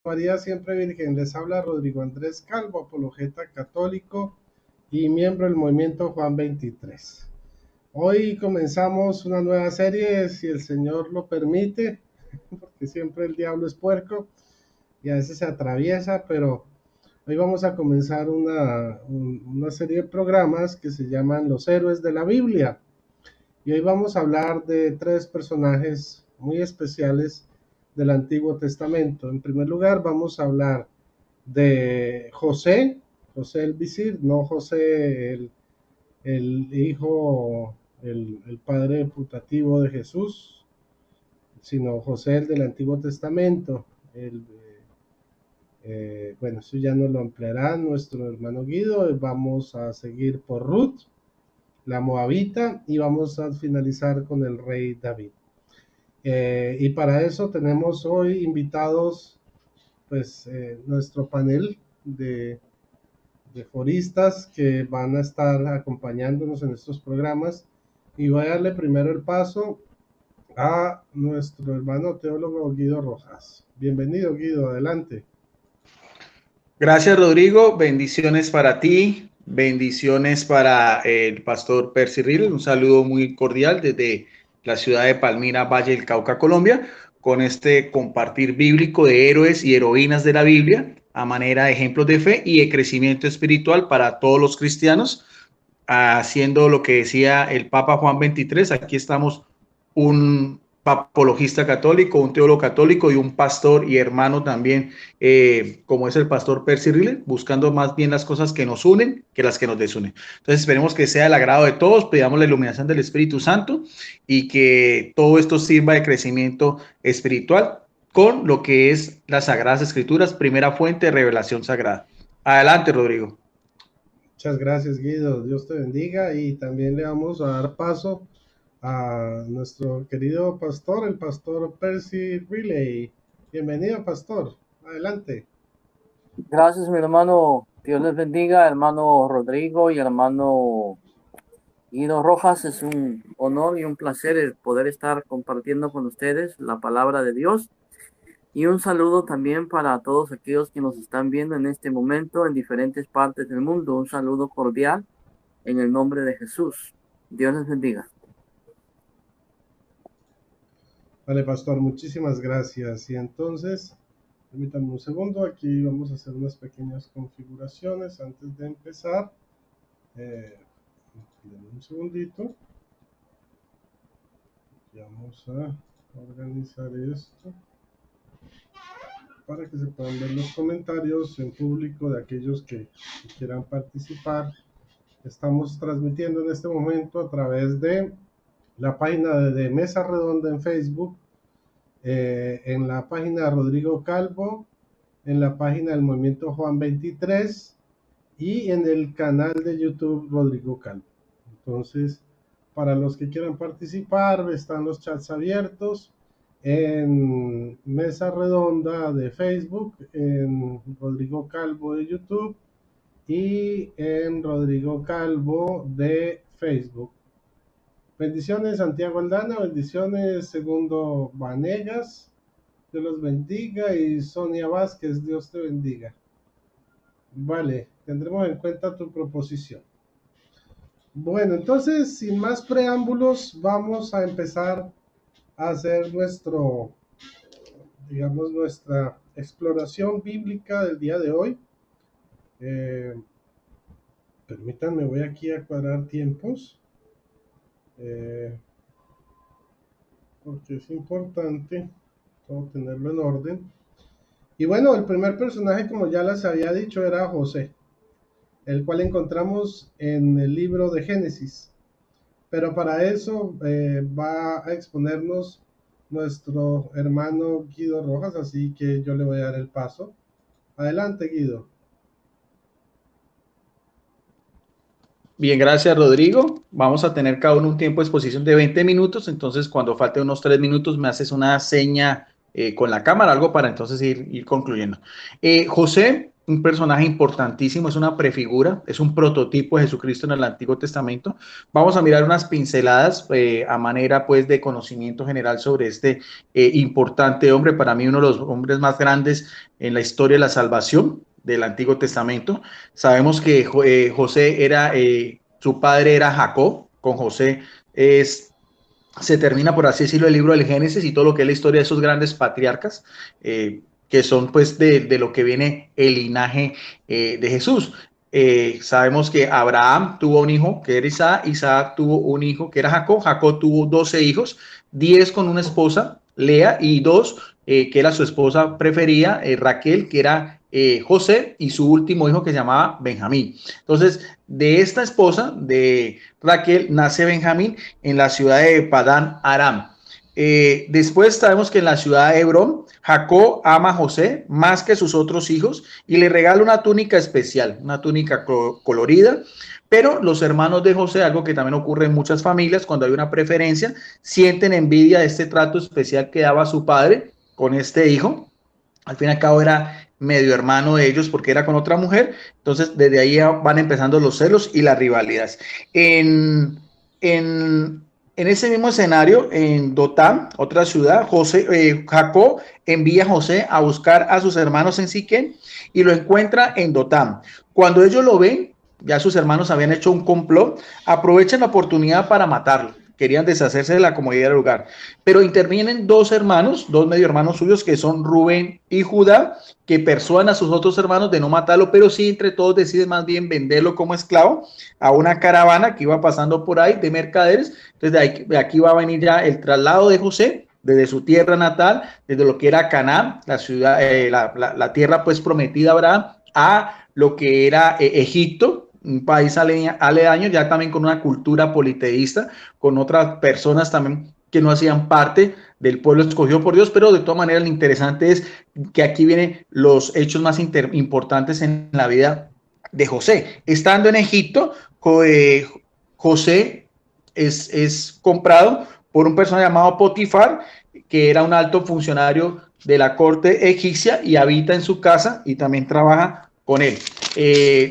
María Siempre Virgen, les habla Rodrigo Andrés Calvo, apologeta católico y miembro del movimiento Juan 23. Hoy comenzamos una nueva serie, si el Señor lo permite, porque siempre el diablo es puerco y a veces se atraviesa, pero hoy vamos a comenzar una serie de programas que se llaman Los Héroes de la Biblia. Y hoy vamos a hablar de tres personajes muy especiales del Antiguo Testamento. En primer lugar, vamos a hablar de José, José el visir, no José el hijo, el padre putativo de Jesús, sino José el del Antiguo Testamento. Bueno, eso ya nos lo ampliará nuestro hermano Guido. Vamos a seguir por Ruth, la Moabita, y vamos a finalizar con el rey David. Y para eso tenemos hoy invitados, pues, nuestro panel de foristas que van a estar acompañándonos en estos programas. Y voy a darle primero el paso a nuestro hermano teólogo Guido Rojas. Bienvenido, Guido, adelante. Gracias, Rodrigo. Bendiciones para ti, bendiciones para el pastor Percy Riddle. Un saludo muy cordial desde la ciudad de Palmira, Valle del Cauca, Colombia, con este compartir bíblico de héroes y heroínas de la Biblia a manera de ejemplos de fe y de crecimiento espiritual para todos los cristianos, haciendo lo que decía el Papa Juan XXIII. Aquí estamos un apologista católico, un teólogo católico y un pastor y hermano también, como es el pastor Percy Riddle, buscando más bien las cosas que nos unen que las que nos desunen. Entonces esperemos que sea el agrado de todos, pidamos la iluminación del Espíritu Santo y que todo esto sirva de crecimiento espiritual con lo que es las Sagradas Escrituras, primera fuente de revelación sagrada. Adelante, Rodrigo. Muchas gracias, Guido. Dios te bendiga. Y también le vamos a dar paso a nuestro querido pastor, el pastor Percy Riley. Bienvenido, pastor. Adelante. Gracias, mi hermano. Dios les bendiga, hermano Rodrigo y hermano Guido Rojas. Es un honor y un placer el poder estar compartiendo con ustedes la palabra de Dios. Y un saludo también para todos aquellos que nos están viendo en este momento en diferentes partes del mundo. Un saludo cordial en el nombre de Jesús. Dios les bendiga. Vale, pastor, muchísimas gracias. Y entonces, permítanme un segundo, aquí vamos a hacer unas pequeñas configuraciones antes de empezar. Un segundito. Y vamos a organizar esto para que se puedan ver los comentarios en público de aquellos que quieran participar. Estamos transmitiendo en este momento a través de la página de Mesa Redonda en Facebook, en la página de Rodrigo Calvo, en la página del Movimiento Juan 23 y en el canal de YouTube Rodrigo Calvo. Entonces, para los que quieran participar, están los chats abiertos en Mesa Redonda de Facebook, en Rodrigo Calvo de YouTube y en Rodrigo Calvo de Facebook. Bendiciones, Santiago Aldana, bendiciones, Segundo Vanegas, Dios los bendiga, y Sonia Vázquez, Dios te bendiga. Vale, tendremos en cuenta tu proposición. Bueno, entonces, sin más preámbulos, vamos a empezar a hacer nuestra exploración bíblica del día de hoy. Permítanme, voy aquí a cuadrar tiempos. Porque es importante todo tenerlo en orden. Y bueno, el primer personaje, como ya les había dicho, era José, el cual encontramos en el libro de Génesis. Pero para eso va a exponernos nuestro hermano Guido Rojas, así que yo le voy a dar el paso. Adelante, Guido. Bien, gracias, Rodrigo. Vamos a tener cada uno un tiempo de exposición de 20 minutos, entonces cuando falte unos 3 minutos me haces una seña con la cámara, algo para entonces ir concluyendo. José un personaje importantísimo, es una prefigura, es un prototipo de Jesucristo en el Antiguo Testamento. Vamos a mirar unas pinceladas a manera pues de conocimiento general sobre este importante hombre, para mí uno de los hombres más grandes en la historia de la salvación del Antiguo Testamento. Sabemos que José era, su padre era Jacob, con José se termina, por así decirlo, el libro del Génesis y todo lo que es la historia de esos grandes patriarcas, que son pues de lo que viene el linaje de Jesús. Sabemos que Abraham tuvo un hijo que era Isaac, Isaac tuvo un hijo que era Jacob, Jacob tuvo 12 hijos, 10 con una esposa, Lea, y 2 que era su esposa preferida, Raquel, que era José, y su último hijo que se llamaba Benjamín. Entonces, de esta esposa de Raquel nace Benjamín en la ciudad de Padán Aram. Después sabemos que en la ciudad de Hebrón, Jacob ama a José más que sus otros hijos y le regala una túnica especial, una túnica colorida. Pero los hermanos de José, algo que también ocurre en muchas familias, cuando hay una preferencia, sienten envidia de este trato especial que daba su padre con este hijo. Al fin y al cabo era medio hermano de ellos porque era con otra mujer. Entonces desde ahí van empezando los celos y las rivalidades. En ese mismo escenario, en Dotán, otra ciudad, Jacob envía a José a buscar a sus hermanos en Siquem y lo encuentra en Dotán. Cuando ellos lo ven, ya sus hermanos habían hecho un complot, aprovechan la oportunidad para matarlo. Querían deshacerse de la comodidad del lugar, pero intervienen dos hermanos, dos medio hermanos suyos, que son Rubén y Judá, que persuadan a sus otros hermanos de no matarlo, pero sí entre todos deciden más bien venderlo como esclavo a una caravana que iba pasando por ahí de mercaderes. Entonces de aquí va a venir ya el traslado de José desde su tierra natal, desde lo que era Canaán, la ciudad, la tierra pues prometida a Abraham, a lo que era Egipto, un país aledaño, ya también con una cultura politeísta, con otras personas también que no hacían parte del pueblo escogido por Dios, pero de todas maneras lo interesante es que aquí vienen los hechos más importantes en la vida de José. Estando en Egipto, José es comprado por un personaje llamado Potifar, que era un alto funcionario de la corte egipcia y habita en su casa y también trabaja con él.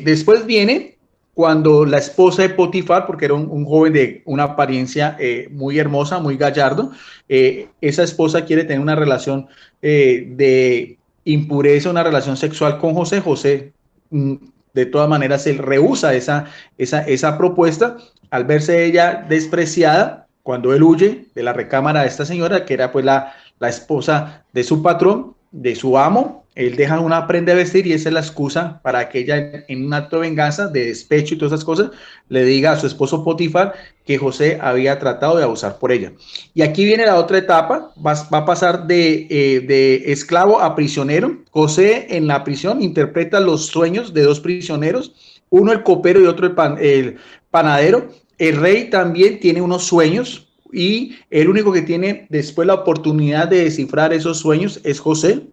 Después viene cuando la esposa de Potifar, porque era un joven de una apariencia muy hermosa, muy gallardo, esa esposa quiere tener una relación de impureza, una relación sexual con José. José, de todas maneras, él rehúsa esa propuesta al verse ella despreciada cuando él huye de la recámara de esta señora, que era pues la esposa de su patrón, de su amo. Él deja una prenda de vestir y esa es la excusa para que ella, en un acto de venganza, de despecho y todas esas cosas, le diga a su esposo Potifar que José había tratado de abusar por ella. Y aquí viene la otra etapa, va a pasar de esclavo a prisionero. José en la prisión interpreta los sueños de dos prisioneros, uno el copero y otro el panadero. El rey también tiene unos sueños y el único que tiene después la oportunidad de descifrar esos sueños es José.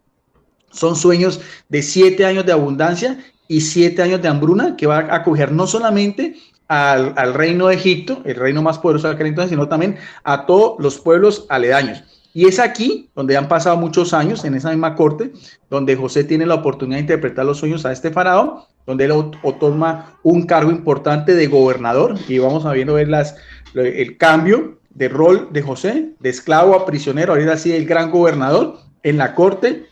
Son sueños de 7 años de abundancia y 7 años de hambruna que va a acoger no solamente al reino de Egipto, el reino más poderoso de aquel entonces, sino también a todos los pueblos aledaños. Y es aquí donde han pasado muchos años, en esa misma corte, donde José tiene la oportunidad de interpretar los sueños a este faraón, donde él toma un cargo importante de gobernador, y vamos a ver el cambio de rol de José, de esclavo a prisionero, ahora así el gran gobernador en la corte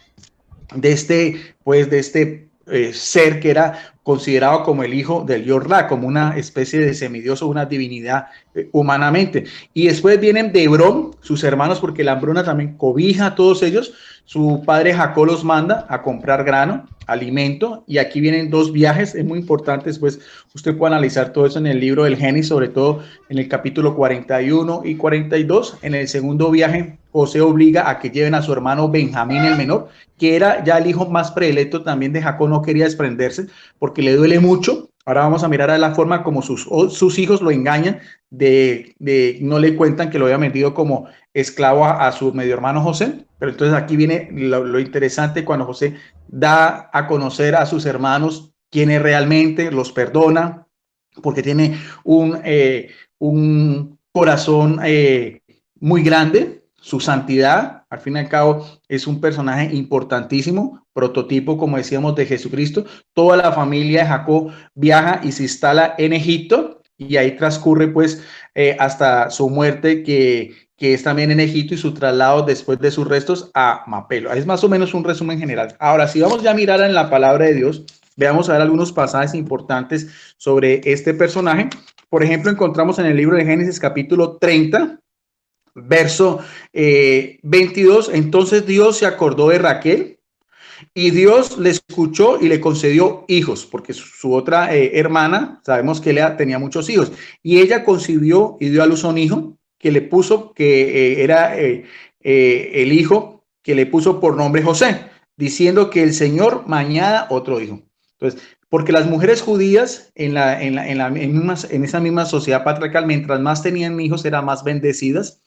de este ser que era considerado como el hijo del Dios Ra, como una especie de semidioso, una divinidad humanamente. Y después vienen de Hebrón, sus hermanos, porque la hambruna también cobija a todos ellos. Su padre Jacob los manda a comprar grano, alimento, y aquí vienen 2 viajes, es muy importante, después usted puede analizar todo eso en el libro del Génesis, sobre todo en el capítulo 41 y 42. En el segundo viaje, José obliga a que lleven a su hermano Benjamín el menor, que era ya el hijo más predilecto también de Jacob, no quería desprenderse porque le duele mucho. Ahora vamos a mirar a la forma como sus hijos lo engañan, no le cuentan que lo había vendido como esclavo a su medio hermano José. Pero entonces aquí viene lo interesante, cuando José da a conocer a sus hermanos quién es realmente, los perdona, porque tiene un corazón muy grande. su santidad. Al fin y al cabo es un personaje importantísimo, prototipo, como decíamos, de Jesucristo. Toda la familia de Jacob viaja y se instala en Egipto, y ahí transcurre pues hasta su muerte, que es también en Egipto, y su traslado después de sus restos a Mapelo. Es más o menos un resumen general. Ahora, si vamos ya a mirar en la palabra de Dios, veamos a ver algunos pasajes importantes sobre este personaje. Por ejemplo, encontramos en el libro de Génesis capítulo 30, verso 22. Entonces Dios se acordó de Raquel, y Dios le escuchó y le concedió hijos, porque su otra hermana, sabemos que Lea tenía muchos hijos, y ella concibió y dio a luz a un hijo que le puso, que era el hijo que le puso por nombre José, diciendo que el Señor mañana otro hijo. Entonces, porque las mujeres judías en esa misma sociedad patriarcal, mientras más tenían hijos, eran más bendecidas,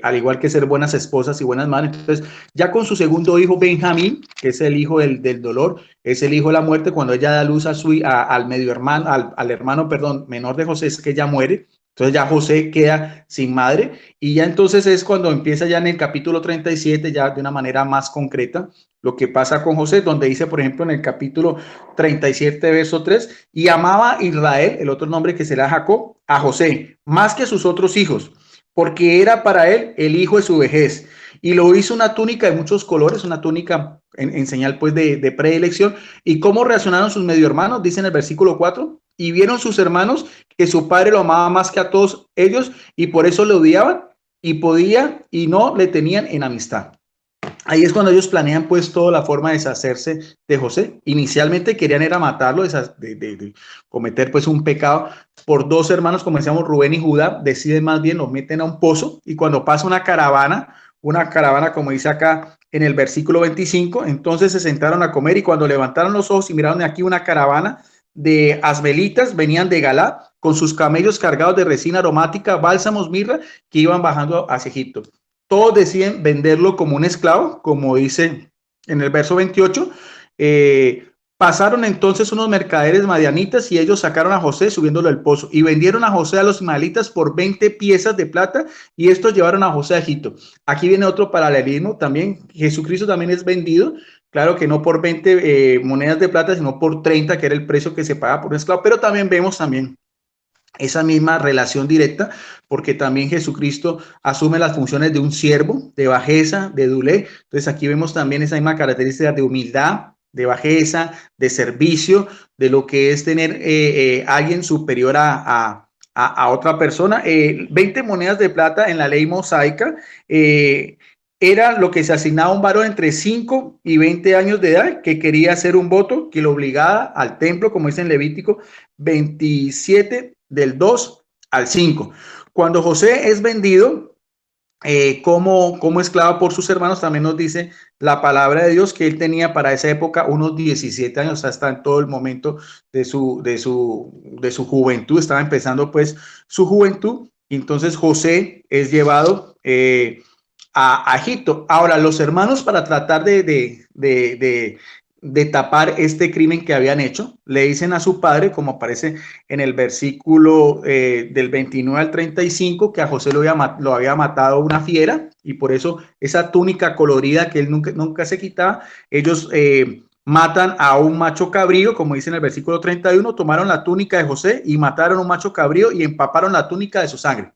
al igual que ser buenas esposas y buenas madres. Entonces, ya con su segundo hijo, Benjamín, que es el hijo del dolor, es el hijo de la muerte, cuando ella da luz al medio hermano, al hermano, perdón, menor de José, es que ella muere. Entonces ya José queda sin madre, y ya entonces es cuando empieza ya en el capítulo 37, ya de una manera más concreta, lo que pasa con José, donde dice, por ejemplo, en el capítulo 37, verso 3, y amaba Israel, el otro nombre que será Jacob, a José, más que sus otros hijos, porque era para él el hijo de su vejez, y lo hizo una túnica de muchos colores, una túnica en señal pues de predilección. ¿Y cómo reaccionaron sus medio hermanos? Dice en el versículo 4, y vieron sus hermanos que su padre lo amaba más que a todos ellos, y por eso le odiaban, y podía y no le tenían en amistad. Ahí es cuando ellos planean pues toda la forma de deshacerse de José. Inicialmente querían era matarlo, de cometer pues un pecado. Por dos hermanos, como decíamos, Rubén y Judá, deciden más bien, lo meten a un pozo, y cuando pasa una caravana como dice acá en el versículo 25, entonces se sentaron a comer, y cuando levantaron los ojos y miraron aquí una caravana de asbelitas, venían de Galaad, con sus camellos cargados de resina aromática, bálsamos, mirra, que iban bajando hacia Egipto. Todos deciden venderlo como un esclavo, como dice en el verso 28. Pasaron entonces unos mercaderes madianitas, y ellos sacaron a José subiéndolo del pozo, y vendieron a José a los ismaelitas por 20 piezas de plata, y estos llevaron a José a Egipto. Aquí viene otro paralelismo también. Jesucristo también es vendido, claro que no por 20 monedas de plata, sino por 30, que era el precio que se paga por un esclavo, pero también vemos también esa misma relación directa, porque también Jesucristo asume las funciones de un siervo, de bajeza, de dulé. Entonces aquí vemos también esa misma característica de humildad, de bajeza, de servicio, de lo que es tener alguien superior a otra persona. 20 monedas de plata en la ley mosaica era lo que se asignaba a un varón entre 5 y 20 años de edad que quería hacer un voto que lo obligaba al templo, como dice en Levítico 27, del 2 al 5. Cuando José es vendido como esclavo por sus hermanos, también nos dice la palabra de Dios que él tenía para esa época unos 17 años, hasta en todo el momento de su juventud, estaba empezando pues su juventud, y entonces José es llevado a Egipto. Ahora, los hermanos, para tratar de tapar este crimen que habían hecho, le dicen a su padre, como aparece en el versículo del 29 al 35, que a José lo había matado una fiera, y por eso esa túnica colorida que él nunca se quitaba. Ellos matan a un macho cabrío, como dice en el versículo 31, tomaron la túnica de José y mataron a un macho cabrío y empaparon la túnica de su sangre,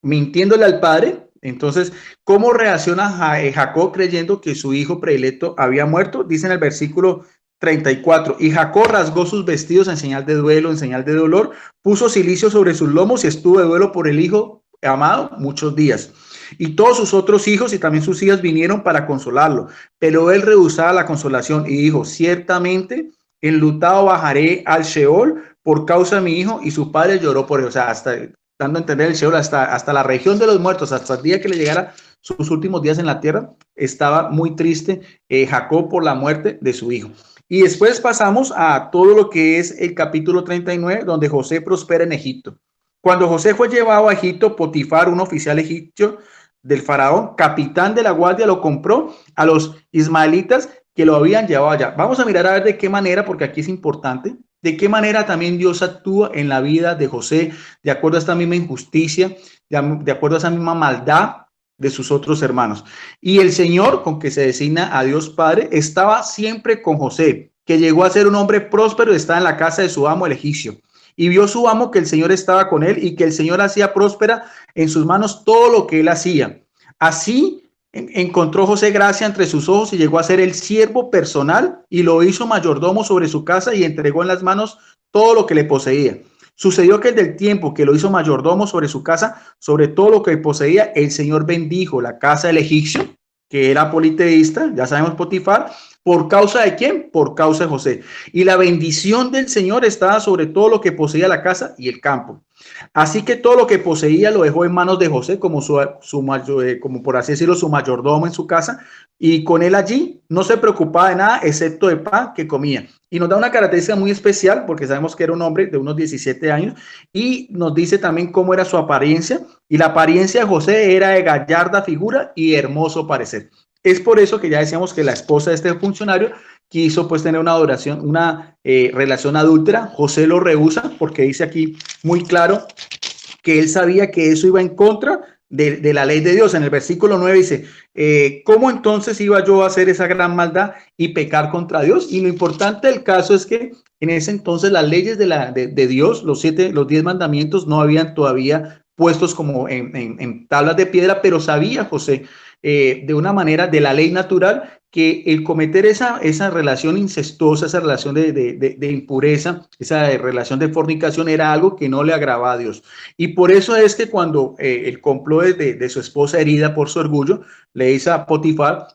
mintiéndole al padre. Entonces, ¿cómo reacciona Jacob creyendo que su hijo predilecto había muerto? Dice en el versículo 34, y Jacob rasgó sus vestidos en señal de duelo, en señal de dolor, puso cilicio sobre sus lomos y estuvo de duelo por el hijo amado muchos días. Y todos sus otros hijos y también sus hijas vinieron para consolarlo, pero él rehusaba la consolación y dijo, ciertamente enlutado bajaré al Sheol por causa de mi hijo, y su padre lloró por él. O sea, hasta dando a entender el Sheol, hasta la región de los muertos, hasta el día que le llegara sus últimos días en la tierra, estaba muy triste Jacob por la muerte de su hijo. Y después pasamos a todo lo que es el capítulo 39, donde José prospera en Egipto. Cuando José fue llevado a Egipto, Potifar, un oficial egipcio del faraón, capitán de la guardia, lo compró a los ismaelitas que lo habían llevado allá. Vamos a mirar a ver de qué manera, porque aquí es importante, de qué manera también Dios actúa en la vida de José, de acuerdo a esta misma injusticia, de acuerdo a esa misma maldad de sus otros hermanos. Y el Señor, con que se designa a Dios Padre, estaba siempre con José, que llegó a ser un hombre próspero y estaba en la casa de su amo, el egipcio. Y vio su amo que el Señor estaba con él y que el Señor hacía próspera en sus manos todo lo que él hacía. Así encontró José gracia entre sus ojos y llegó a ser el siervo personal y lo hizo mayordomo sobre su casa y entregó en las manos todo lo que le poseía. Sucedió que desde el tiempo que lo hizo mayordomo sobre su casa, sobre todo lo que poseía, el Señor bendijo la casa del egipcio, que era politeísta, ya sabemos Potifar. ¿Por causa de quién? Por causa de José. Y la bendición del Señor estaba sobre todo lo que poseía la casa y el campo. Así que todo lo que poseía lo dejó en manos de José, como como por así decirlo, su mayordomo en su casa, y con él allí no se preocupaba de nada, excepto de pan que comía. Y nos da una característica muy especial, porque sabemos que era un hombre de unos 17 años, y nos dice también cómo era su apariencia, y la apariencia de José era de gallarda figura y hermoso parecer. Es por eso que ya decíamos que la esposa de este funcionario quiso pues tener una relación adúltera. José lo rehúsa porque dice aquí muy claro que él sabía que eso iba en contra de la ley de Dios. En el versículo 9 dice, ¿cómo entonces iba yo a hacer esa gran maldad y pecar contra Dios? Y lo importante del caso es que en ese entonces las leyes de Dios, los 10 mandamientos no habían todavía puestos como en tablas de piedra, pero sabía José de una manera de la ley natural que el cometer esa relación incestuosa, esa relación de impureza, esa relación de fornicación era algo que no le agradaba a Dios. Y por eso es que cuando el complot de su esposa herida por su orgullo, le dice a Potifar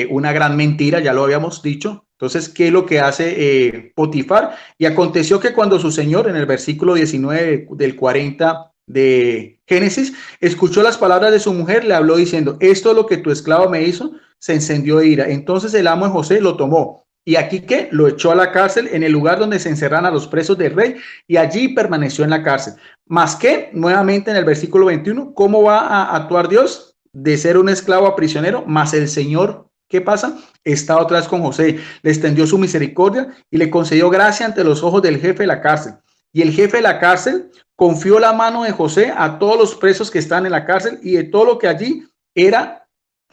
una gran mentira, ya lo habíamos dicho. Entonces, ¿qué es lo que hace Potifar? Y aconteció que cuando su señor, en el versículo 19 del 40 de Génesis, escuchó las palabras de su mujer, le habló diciendo, esto es lo que tu esclavo me hizo, se encendió de ira. Entonces el amo de José lo tomó y aquí que lo echó a la cárcel en el lugar donde se encerran a los presos del rey y allí permaneció en la cárcel. Más que, nuevamente en el versículo 21, ¿cómo va a actuar Dios? De ser un esclavo a prisionero, más el Señor, ¿qué pasa? Está otra vez con José, le extendió su misericordia y le concedió gracia ante los ojos del jefe de la cárcel. Y el jefe de la cárcel confió la mano de José a todos los presos que están en la cárcel y de todo lo que allí era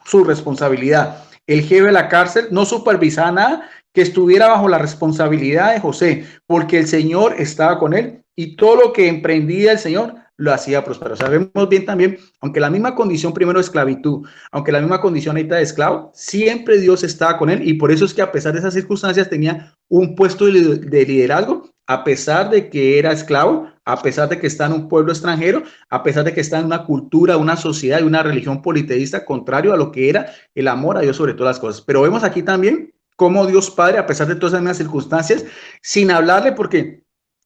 su responsabilidad. El jefe de la cárcel no supervisaba nada que estuviera bajo la responsabilidad de José, porque el Señor estaba con él y todo lo que emprendía el Señor lo hacía prosperar. Sabemos bien también, aunque la misma condición primero de esclavitud, aunque la misma condición ahorita de esclavo, siempre Dios estaba con él y por eso es que a pesar de esas circunstancias tenía un puesto de liderazgo, a pesar de que era esclavo, a pesar de que está en un pueblo extranjero, a pesar de que está en una cultura, una sociedad y una religión politeísta contrario a lo que era el amor a Dios sobre todas las cosas. Pero vemos aquí también cómo Dios Padre, a pesar de todas esas circunstancias, sin hablarle, porque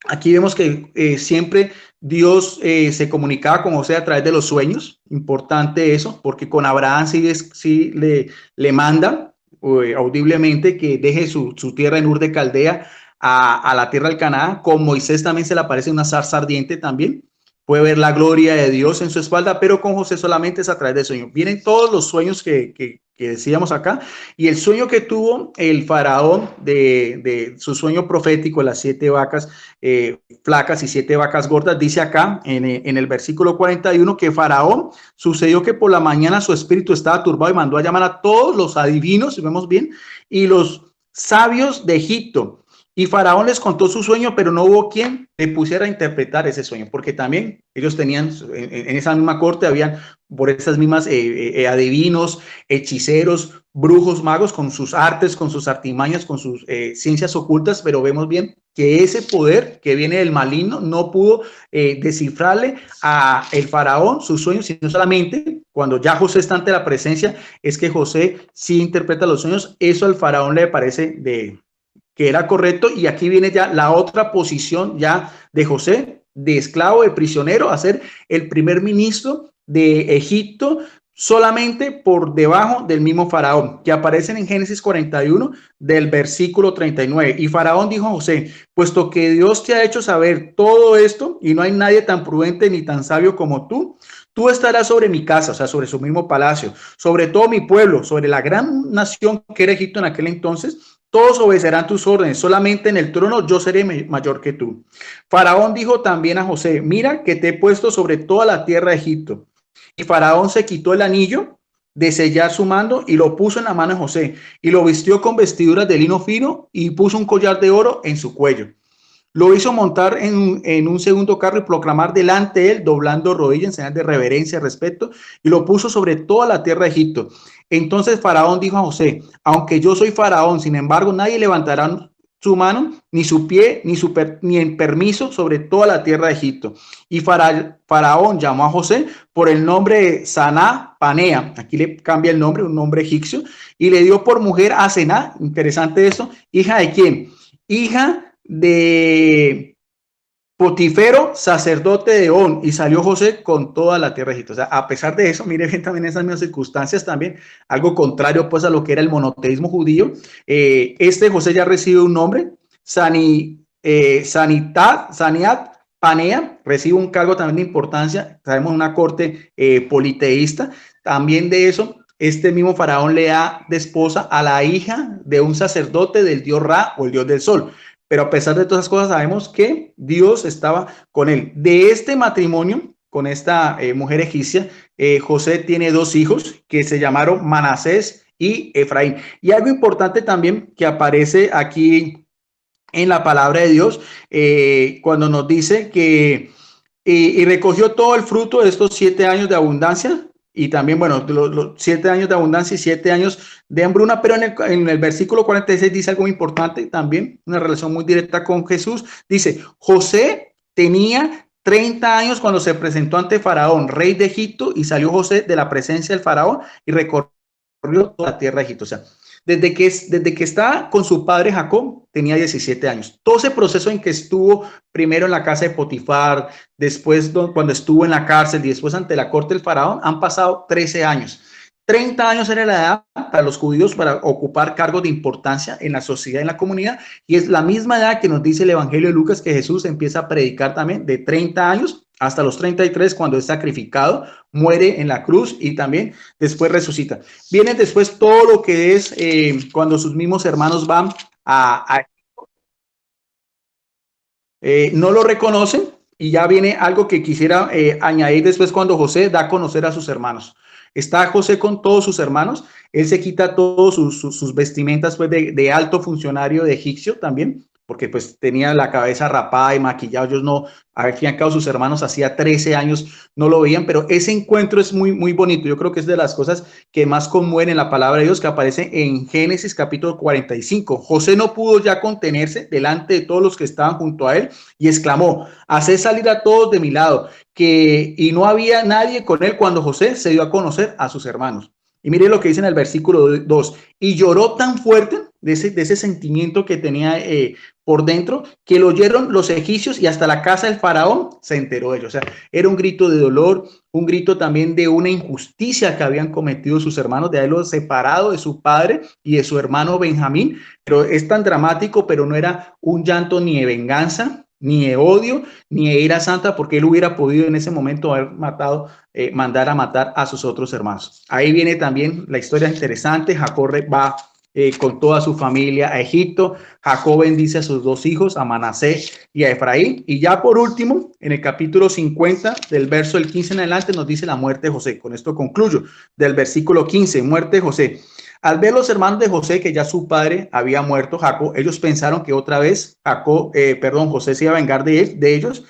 aquí vemos que siempre Dios se comunicaba con José a través de los sueños, importante eso, porque con Abraham sí le manda audiblemente que deje su tierra en Ur de Caldea a la tierra del Canaán. Con Moisés también se le aparece una zarza ardiente también. Puede ver la gloria de Dios en su espalda, pero con José solamente es a través de sueños. Vienen todos los sueños que decíamos acá, y el sueño que tuvo el faraón de su sueño profético, las 7 vacas flacas y 7 vacas gordas, dice acá en el versículo 41 que faraón sucedió que por la mañana su espíritu estaba turbado y mandó a llamar a todos los adivinos, si vemos bien, y los sabios de Egipto. Y faraón les contó su sueño, pero no hubo quien le pusiera a interpretar ese sueño, porque también ellos tenían, en esa misma corte, habían por esas mismas adivinos, hechiceros, brujos, magos, con sus artes, con sus artimañas, con sus ciencias ocultas, pero vemos bien que ese poder que viene del maligno no pudo descifrarle a el faraón sus sueños, sino solamente cuando ya José está ante la presencia, es que José sí interpreta los sueños. Eso al faraón le parece que era correcto, y aquí viene ya la otra posición ya de José, de esclavo, de prisionero, a ser el primer ministro de Egipto, solamente por debajo del mismo faraón, que aparecen en Génesis 41 del versículo 39. Y faraón dijo a José, puesto que Dios te ha hecho saber todo esto y no hay nadie tan prudente ni tan sabio como tú estarás sobre mi casa, o sea, sobre su mismo palacio, sobre todo mi pueblo, sobre la gran nación que era Egipto en aquel entonces. Todos obedecerán tus órdenes, solamente en el trono yo seré mayor que tú. Faraón dijo también a José, mira que te he puesto sobre toda la tierra de Egipto. Y Faraón se quitó el anillo de sellar su mando y lo puso en la mano de José y lo vistió con vestiduras de lino fino y puso un collar de oro en su cuello. Lo hizo montar en un segundo carro y proclamar delante de él, doblando rodillas en señal de reverencia y respeto, y lo puso sobre toda la tierra de Egipto. Entonces Faraón dijo a José: aunque yo soy Faraón, sin embargo nadie levantará su mano, ni su pie, ni en permiso sobre toda la tierra de Egipto. Y Faraón llamó a José por el nombre de Saná Panea, aquí le cambia el nombre, un nombre egipcio, y le dio por mujer a Sená, interesante esto, ¿hija de quién? Hija de Potifero, sacerdote de On, y salió José con toda la tierra de Egipto. O sea, a pesar de eso, mire bien también esas mismas circunstancias también, algo contrario pues a lo que era el monoteísmo judío. José ya recibe un nombre, Saniat Panea, recibe un cargo también de importancia, sabemos una corte politeísta. También de eso, este mismo faraón le da de esposa a la hija de un sacerdote del dios Ra, o el dios del sol. Pero a pesar de todas esas cosas, sabemos que Dios estaba con él. De este matrimonio con esta mujer egipcia, José tiene 2 hijos que se llamaron Manasés y Efraín. Y algo importante también que aparece aquí en la palabra de Dios, cuando nos dice que y recogió todo el fruto de estos 7 años de abundancia. Y también, bueno, los 7 años de abundancia y 7 años de hambruna, pero en el versículo 46 dice algo muy importante también, una relación muy directa con Jesús. Dice: José tenía 30 años cuando se presentó ante Faraón, rey de Egipto, y salió José de la presencia del Faraón y recorrió toda la tierra de Egipto. O sea, desde que estaba con su padre Jacob, tenía 17 años. Todo ese proceso en que estuvo primero en la casa de Potifar, después cuando estuvo en la cárcel y después ante la corte del faraón, han pasado 13 años. 30 años era la edad para los judíos para ocupar cargos de importancia en la sociedad, en la comunidad, y es la misma edad que nos dice el Evangelio de Lucas que Jesús empieza a predicar también, de 30 años hasta los 33, cuando es sacrificado, muere en la cruz y también después resucita. Viene después todo lo que es cuando sus mismos hermanos van no lo reconocen, y ya viene algo que quisiera añadir después cuando José da a conocer a sus hermanos. Está José con todos sus hermanos, él se quita todos sus vestimentas pues, de alto funcionario de egipcio también, porque pues tenía la cabeza rapada y maquillado. Ellos no, al fin y al cabo sus hermanos hacía 13 años no lo veían, pero ese encuentro es muy, muy bonito. Yo creo que es de las cosas que más conmueven en la palabra de Dios, que aparece en Génesis capítulo 45. José no pudo ya contenerse delante de todos los que estaban junto a él y exclamó: haced salir a todos de mi lado, y no había nadie con él cuando José se dio a conocer a sus hermanos. Y mire lo que dice en el versículo 2, y lloró tan fuerte de ese sentimiento que tenía por dentro, que lo oyeron los egipcios y hasta la casa del faraón se enteró de ello. O sea, era un grito de dolor, un grito también de una injusticia que habían cometido sus hermanos, de haberlo separado de su padre y de su hermano Benjamín. Pero es tan dramático, pero no era un llanto ni de venganza, ni de odio, ni de ira santa, porque él hubiera podido en ese momento haber mandar a matar a sus otros hermanos. Ahí viene también la historia interesante. Jacob va con toda su familia a Egipto. Jacob bendice a sus 2 hijos, a Manasés y a Efraín. Y ya por último, en el capítulo 50, del verso del 15 en adelante, nos dice la muerte de José. Con esto concluyo. Del versículo 15, muerte de José. Al ver los hermanos de José que ya su padre había muerto, Jacob, ellos pensaron que otra vez José se iba a vengar de ellos.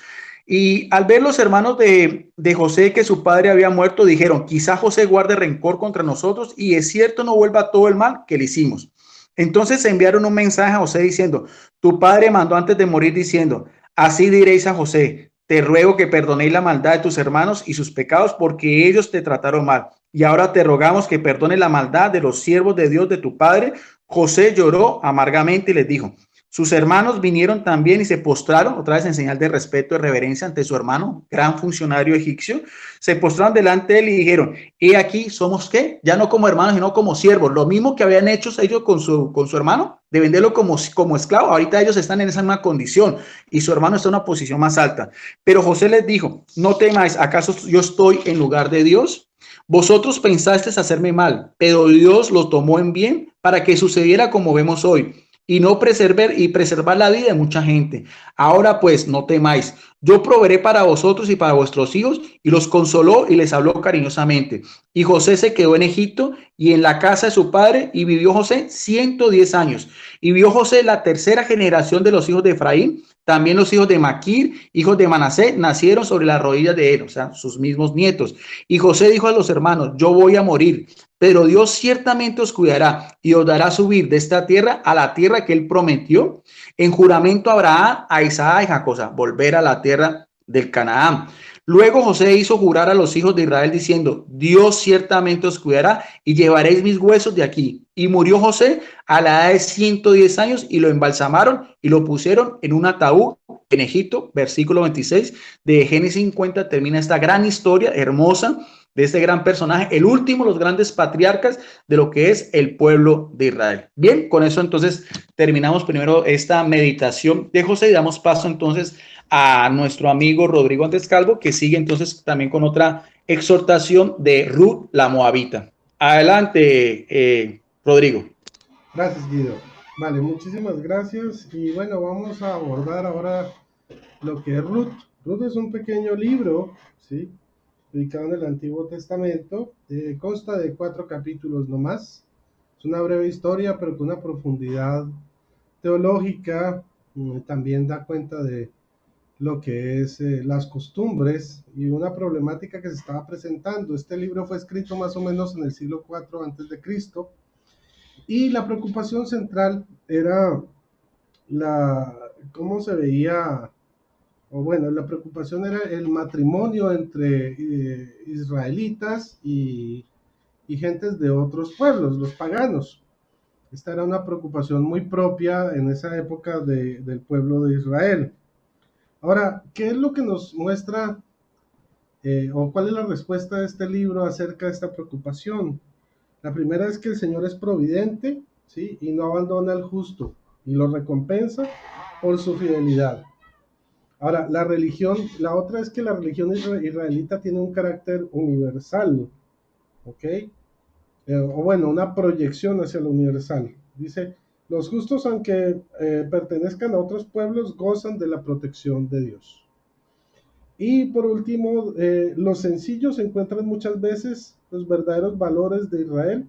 Y al ver los hermanos de José que su padre había muerto, dijeron: quizá José guarde rencor contra nosotros y es cierto no vuelva todo el mal que le hicimos. Entonces enviaron un mensaje a José diciendo: tu padre mandó antes de morir diciendo: así diréis a José, te ruego que perdonéis la maldad de tus hermanos y sus pecados, porque ellos te trataron mal. Y ahora te rogamos que perdones la maldad de los siervos de Dios de tu padre. José lloró amargamente y les dijo: sus hermanos vinieron también y se postraron, otra vez en señal de respeto y reverencia ante su hermano, gran funcionario egipcio. Se postraron delante de él y dijeron: he aquí, ¿somos qué? Ya no como hermanos, sino como siervos. Lo mismo que habían hecho ellos con su hermano, de venderlo como esclavo. Ahorita ellos están en esa misma condición y su hermano está en una posición más alta. Pero José les dijo: no temáis, ¿acaso yo estoy en lugar de Dios? Vosotros pensasteis hacerme mal, pero Dios lo tomó en bien para que sucediera como vemos hoy. y no preservar la vida de mucha gente. Ahora pues, no temáis. Yo proveeré para vosotros y para vuestros hijos, y los consoló y les habló cariñosamente. Y José se quedó en Egipto y en la casa de su padre, y vivió José 110 años. Y vio José la tercera generación de los hijos de Efraín. También los hijos de Maquir, hijos de Manasés, nacieron sobre las rodillas de él, o sea, sus mismos nietos. Y José dijo a los hermanos: yo voy a morir, pero Dios ciertamente os cuidará y os dará subir de esta tierra a la tierra que él prometió en juramento a Abraham, a Isaac y Jacob, o sea, volver a la tierra del Canaán. Luego José hizo jurar a los hijos de Israel diciendo: Dios ciertamente os cuidará y llevaréis mis huesos de aquí. Y murió José a la edad de 110 años y lo embalsamaron y lo pusieron en un ataúd en Egipto. Versículo 26 de Génesis 50 termina esta gran historia hermosa de este gran personaje, el último de los grandes patriarcas de lo que es el pueblo de Israel. Bien, con eso entonces terminamos primero esta meditación de José y damos paso entonces a nuestro amigo Rodrigo Antes Calvo, que sigue entonces también con otra exhortación de Ruth la Moabita. Adelante, Rodrigo. Gracias, Guido. Vale, muchísimas gracias. Y bueno, vamos a abordar ahora lo que es Ruth. Ruth es un pequeño libro, ¿sí?, ubicado en el Antiguo Testamento. Consta de 4 capítulos nomás. Es una breve historia, pero con una profundidad teológica. También da cuenta de lo que es las costumbres y una problemática que se estaba presentando. Este libro fue escrito más o menos en el siglo IV antes de Cristo, y la preocupación central era cómo se veía, o bueno, la preocupación era el matrimonio entre israelitas y gentes de otros pueblos, los paganos. Esta era una preocupación muy propia en esa época del pueblo de Israel. Ahora, ¿qué es lo que nos muestra o cuál es la respuesta de este libro acerca de esta preocupación? La primera es que el Señor es providente, ¿sí?, y no abandona al justo y lo recompensa por su fidelidad. Ahora, la otra es que la religión israelita tiene un carácter universal, ¿ok? O bueno, una proyección hacia lo universal. Dice: los justos, aunque pertenezcan a otros pueblos, gozan de la protección de Dios. Y por último, los sencillos encuentran muchas veces los verdaderos valores de Israel,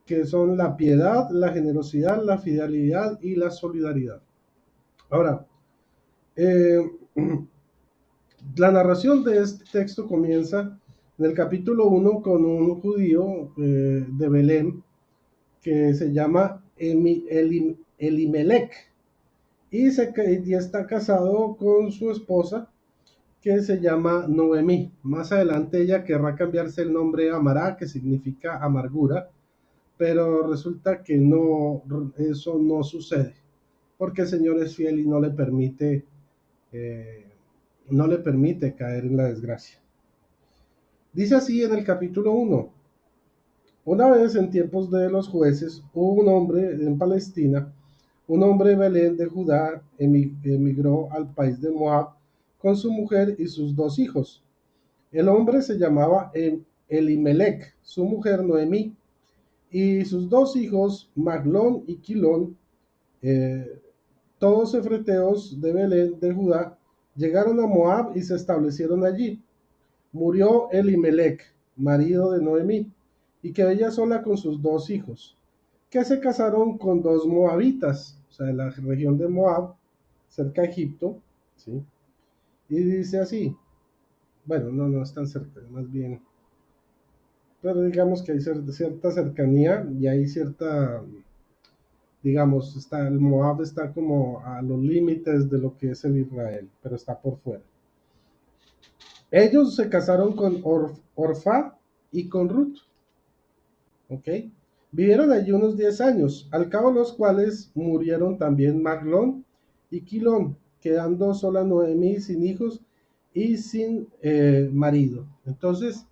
que son la piedad, la generosidad, la fidelidad y la solidaridad. Ahora, la narración de este texto comienza en el capítulo 1 con un judío de Belén que se llama Elimelech, y está casado con su esposa, que se llama Noemí. Más adelante ella querrá cambiarse el nombre a Mará, que significa amargura, pero resulta que no, eso no sucede, porque el Señor es fiel y no le permite caer en la desgracia. Dice así en el capítulo 1: una vez en tiempos de los jueces hubo un hombre en Palestina, un hombre de Belén de Judá, emigró al país de Moab con su mujer y sus 2 hijos. El hombre se llamaba Elimelech, su mujer Noemí, y sus 2 hijos, Maglón y Quilón, todos efreteos de Belén de Judá, llegaron a Moab y se establecieron allí. Murió Elimelech, marido de Noemí, y quedó ella sola con sus 2 hijos, que se casaron con 2 moabitas, o sea, de la región de Moab, cerca de Egipto, ¿sí? Y dice así, bueno, no es tan cerca, más bien, pero digamos que hay cierta cercanía y hay cierta, digamos, el Moab está como a los límites de lo que es el Israel, pero está por fuera. Ellos se casaron con Orfa y con Ruth, ¿ok? Vivieron allí unos 10 años, al cabo de los cuales murieron también Maglón y Quilón, quedando sola Noemí sin hijos y sin marido. Entonces,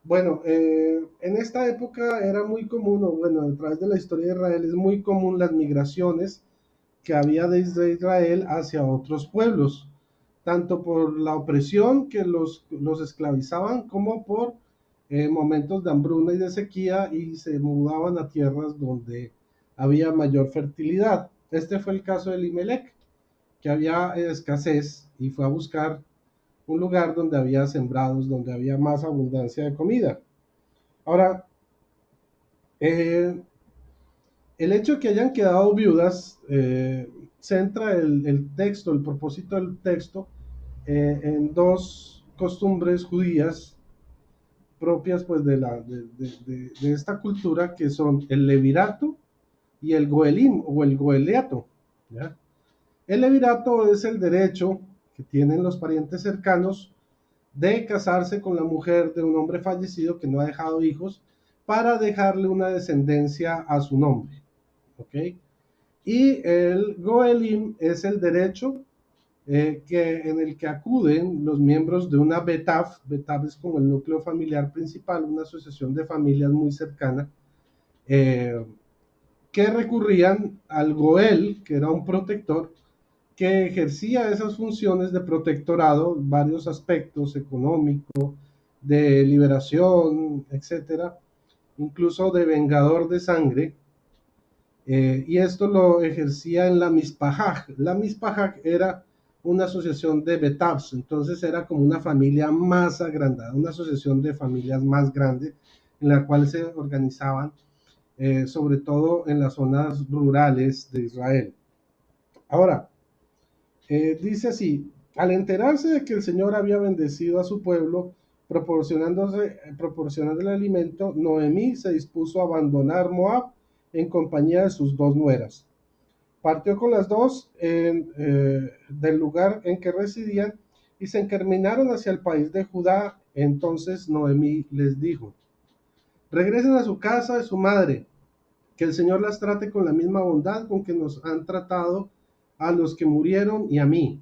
bueno, en esta época era muy común, o bueno, a través de la historia de Israel es muy común las migraciones que había desde Israel hacia otros pueblos, tanto por la opresión que los esclavizaban, como por momentos de hambruna y de sequía, y se mudaban a tierras donde había mayor fertilidad. Este fue el caso de Elimelec, que había escasez y fue a buscar un lugar donde había sembrados, donde había más abundancia de comida. Ahora, el hecho de que hayan quedado viudas centra el texto, el propósito del texto, en dos costumbres judías propias pues de esta cultura, que son el levirato y el goelim o el goeliato, ¿ya? El levirato es el derecho que tienen los parientes cercanos de casarse con la mujer de un hombre fallecido que no ha dejado hijos para dejarle una descendencia a su nombre, ¿ok? Y el goelim es el derecho en el que acuden los miembros de una betaf. Betaf es como el núcleo familiar principal, una asociación de familias muy cercana, eh, que recurrían al goel, que era un protector, que ejercía esas funciones de protectorado, varios aspectos económico, de liberación, etcétera, incluso de vengador de sangre, y esto lo ejercía en la Mispahaj. La Mispahaj era una asociación de Betabs, entonces era como una familia más agrandada, una asociación de familias más grande, en la cual se organizaban, sobre todo en las zonas rurales de Israel. Ahora, dice así: al enterarse de que el Señor había bendecido a su pueblo, proporcionándole alimento, Noemí se dispuso a abandonar Moab en compañía de sus dos nueras. Partió con las dos del lugar en que residían y se encaminaron hacia el país de Judá. Entonces Noemí les dijo: regresen a su casa de su madre, que el Señor las trate con la misma bondad con que nos han tratado a los que murieron y a mí.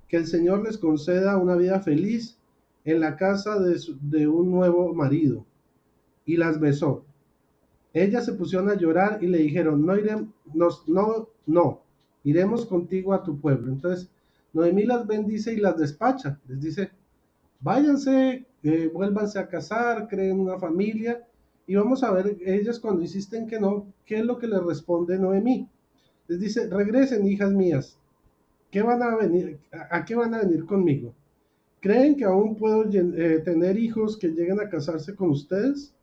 Que el Señor les conceda una vida feliz en la casa de un nuevo marido. Y las besó. Ellas se pusieron a llorar y le dijeron: no iremos, no, iremos contigo a tu pueblo. Entonces Noemí las bendice y las despacha. Les dice: váyanse, vuélvanse a casar, creen una familia. Y vamos a ver ellas, cuando insisten que no, qué es lo que les responde Noemí. Les dice: regresen, hijas mías. ¿Qué van a venir? ¿A qué van a venir conmigo? ¿Creen que aún puedo tener hijos que lleguen a casarse con ustedes?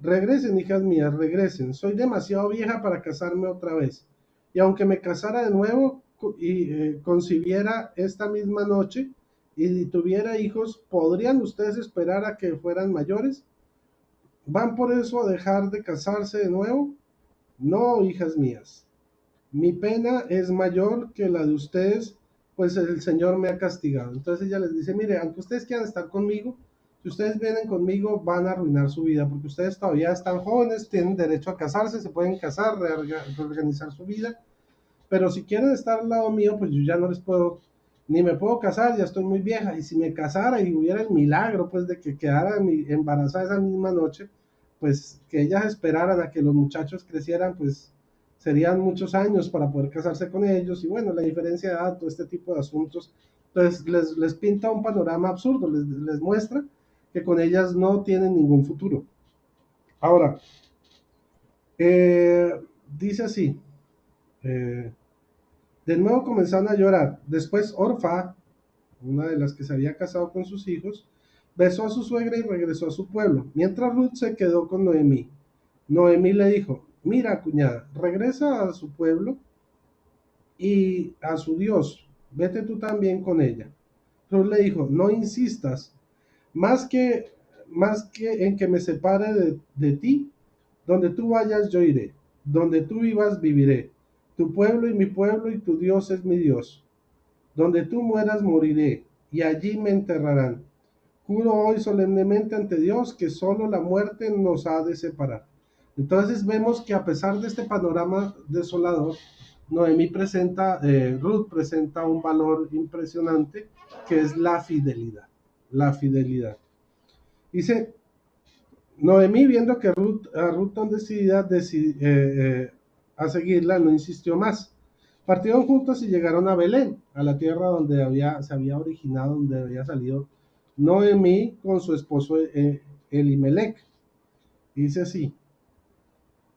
Regresen, hijas mías, regresen. Soy demasiado vieja para casarme otra vez. Y aunque me casara de nuevo y concibiera esta misma noche y tuviera hijos, ¿podrían ustedes esperar a que fueran mayores? ¿Van por eso a dejar de casarse de nuevo? No, hijas mías. Mi pena es mayor que la de ustedes, pues el Señor me ha castigado. Entonces ella les dice: mire, aunque ustedes quieran estar conmigo, si ustedes vienen conmigo van a arruinar su vida, porque ustedes todavía están jóvenes, tienen derecho a casarse, se pueden casar, reorganizar su vida, pero si quieren estar al lado mío, pues yo ya no les puedo, ni me puedo casar, ya estoy muy vieja. Y si me casara y hubiera el milagro pues de que quedara embarazada esa misma noche, pues que ellas esperaran a que los muchachos crecieran, pues serían muchos años para poder casarse con ellos. Y bueno, la diferencia de edad, todo este tipo de asuntos, entonces les pinta un panorama absurdo, les muestra que con ellas no tienen ningún futuro. Ahora, dice así, de nuevo comenzaron a llorar. Después Orfa, una de las que se había casado con sus hijos, besó a su suegra y regresó a su pueblo, mientras Ruth se quedó con Noemí. Noemí le dijo: mira, cuñada, regresa a su pueblo y a su Dios, vete tú también con ella. Ruth le dijo: no insistas, más que, más que en que me separe de ti. Donde tú vayas yo iré, donde tú vivas viviré. Tu pueblo y mi pueblo, y tu Dios es mi Dios. Donde tú mueras moriré, y allí me enterrarán. Juro hoy solemnemente ante Dios que solo la muerte nos ha de separar. Entonces vemos que, a pesar de este panorama desolador, Ruth presenta un valor impresionante, que es la fidelidad. La fidelidad. Dice: Noemí, viendo que a Ruth tan decidida a seguirla, no insistió más. Partieron juntos y llegaron a Belén, a la tierra donde se había originado, donde había salido Noemí con su esposo Elimelec. Dice así: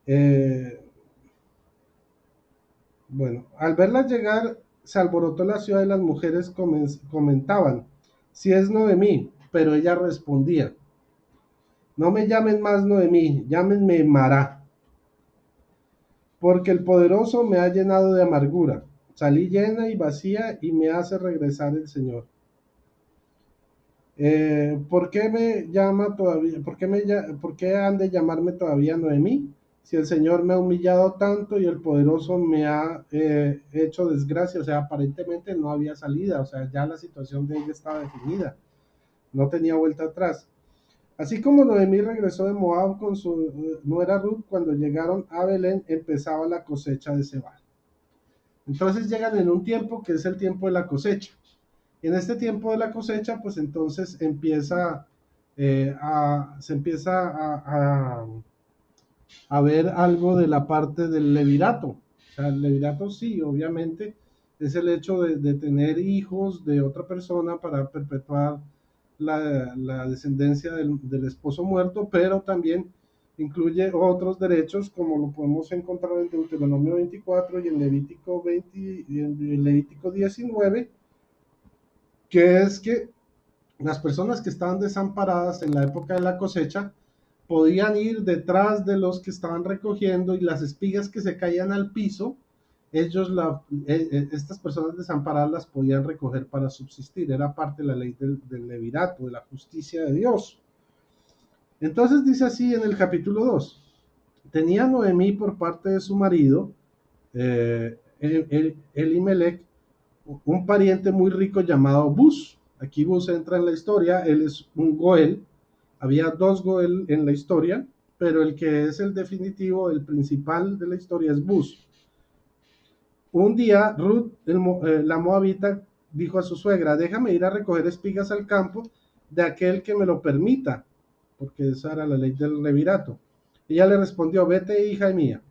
eh, Bueno, al verla llegar, se alborotó la ciudad y las mujeres comentaban, si es Noemí, pero ella respondía, no me llamen más Noemí, llámenme Mará, porque el poderoso me ha llenado de amargura. Salí llena y vacía y me hace regresar el Señor. ¿Por qué me llama todavía? ¿Por qué han de llamarme todavía Noemí? Si el Señor me ha humillado tanto y el poderoso me ha hecho desgracia, o sea, aparentemente no había salida, o sea, ya la situación de ella estaba definida, no tenía vuelta atrás. Así como Noemí regresó de Moab con su nuera Ruth, cuando llegaron a Belén empezaba la cosecha de cebada. Entonces llegan en un tiempo que es el tiempo de la cosecha. En este tiempo de la cosecha, pues entonces se empieza a ver algo de la parte del levirato. O sea, el levirato sí, obviamente, es el hecho de tener hijos de otra persona para perpetuar la descendencia del esposo muerto, pero también incluye otros derechos, como lo podemos encontrar en Deuteronomio 24 y en Levítico 20 y en Levítico 19, que es que las personas que estaban desamparadas en la época de la cosecha podían ir detrás de los que estaban recogiendo y las espigas que se caían al piso, estas personas desamparadas las podían recoger para subsistir. Era parte de la ley del levirato, de la justicia de Dios. Entonces dice así en el capítulo 2, tenía Noemí por parte de su marido, Elimelech, un pariente muy rico llamado Bus. Aquí Bus entra en la historia, él es un Goel, había dos Goel en la historia, pero el que es el definitivo, el principal de la historia es Bus. Un día Ruth, la moabita, dijo a su suegra, déjame ir a recoger espigas al campo de aquel que me lo permita, porque esa era la ley del levirato. Ella le respondió, vete, hija mía.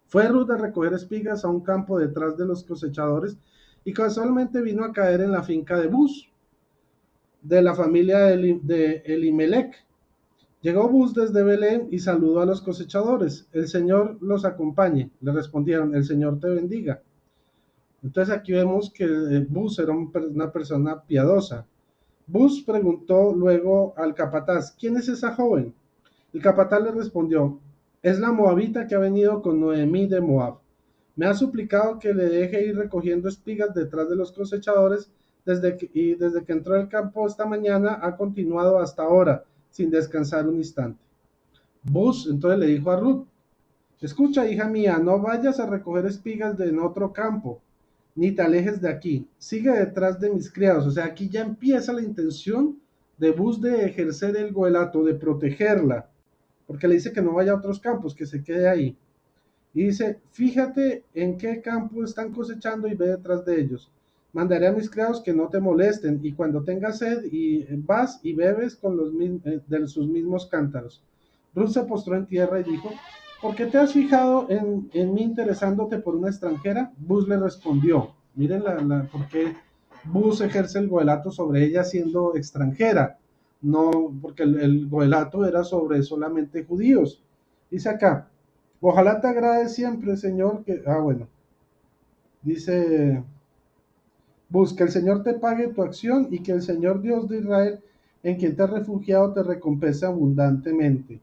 Fue Ruth a recoger espigas a un campo detrás de los cosechadores y casualmente vino a caer en la finca de Bus, de la familia de Elimelech. Llegó Bus desde Belén y saludó a los cosechadores. El Señor los acompañe. Le respondieron, el Señor te bendiga. Entonces aquí vemos que Bus era una persona piadosa. Bus preguntó luego al capataz, ¿quién es esa joven? El capataz le respondió, es la moabita que ha venido con Noemí de Moab. Me ha suplicado que le deje ir recogiendo espigas detrás de los cosechadores y desde que entró al campo esta mañana ha continuado hasta ahora, sin descansar un instante. Bus entonces le dijo a Ruth, escucha, hija mía, no vayas a recoger espigas en otro campo, ni te alejes de aquí, sigue detrás de mis criados. O sea, aquí ya empieza la intención de Bus de ejercer el goelato, de protegerla, porque le dice que no vaya a otros campos, que se quede ahí. Y dice, fíjate en qué campo están cosechando y ve detrás de ellos. Mandaré a mis criados que no te molesten, y cuando tengas sed, y vas y bebes con de sus mismos cántaros. Ruth se postró en tierra y dijo, ¿por qué te has fijado en mí interesándote por una extranjera? Bus le respondió, miren por qué Bus ejerce el goelato sobre ella siendo extranjera, no porque el goelato era sobre solamente judíos. Dice acá, ojalá te agrade siempre, Señor, bueno, dice, busca el Señor te pague tu acción y que el Señor Dios de Israel, en quien te has refugiado, te recompense abundantemente.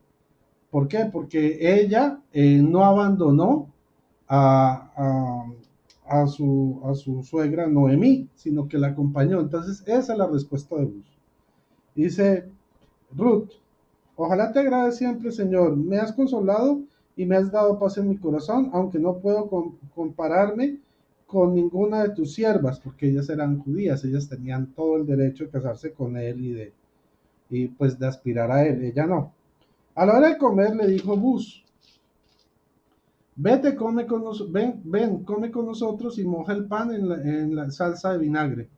¿Por qué? Porque ella no abandonó a, a su suegra Noemí, sino que la acompañó. Entonces, esa es la respuesta de Bus. Dice Ruth, ojalá te agrade siempre, Señor. Me has consolado y me has dado paz en mi corazón, aunque no puedo compararme con ninguna de tus siervas, porque ellas eran judías, ellas tenían todo el derecho de casarse con él y pues de aspirar a él, ella no. A la hora de comer le dijo Bus, vete, come con ven, come con nosotros y moja el pan en la salsa de vinagre.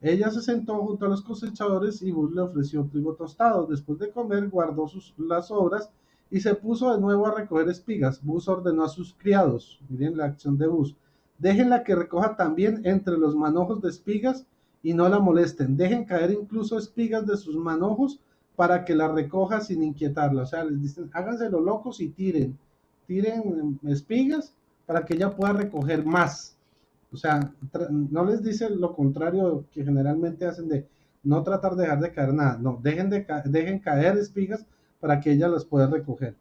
Ella se sentó junto a los cosechadores y Bus le ofreció trigo tostado. Después de comer, guardó las obras y se puso de nuevo a recoger espigas. Bus ordenó a sus criados, miren la acción de Bus, déjenla que recoja también entre los manojos de espigas y no la molesten. Dejen caer incluso espigas de sus manojos para que la recoja sin inquietarla. O sea, les dicen, háganse los locos y tiren espigas para que ella pueda recoger más. O sea, no les dice lo contrario que generalmente hacen de no tratar de dejar de caer nada, no, dejen caer espigas para que ella las pueda recoger.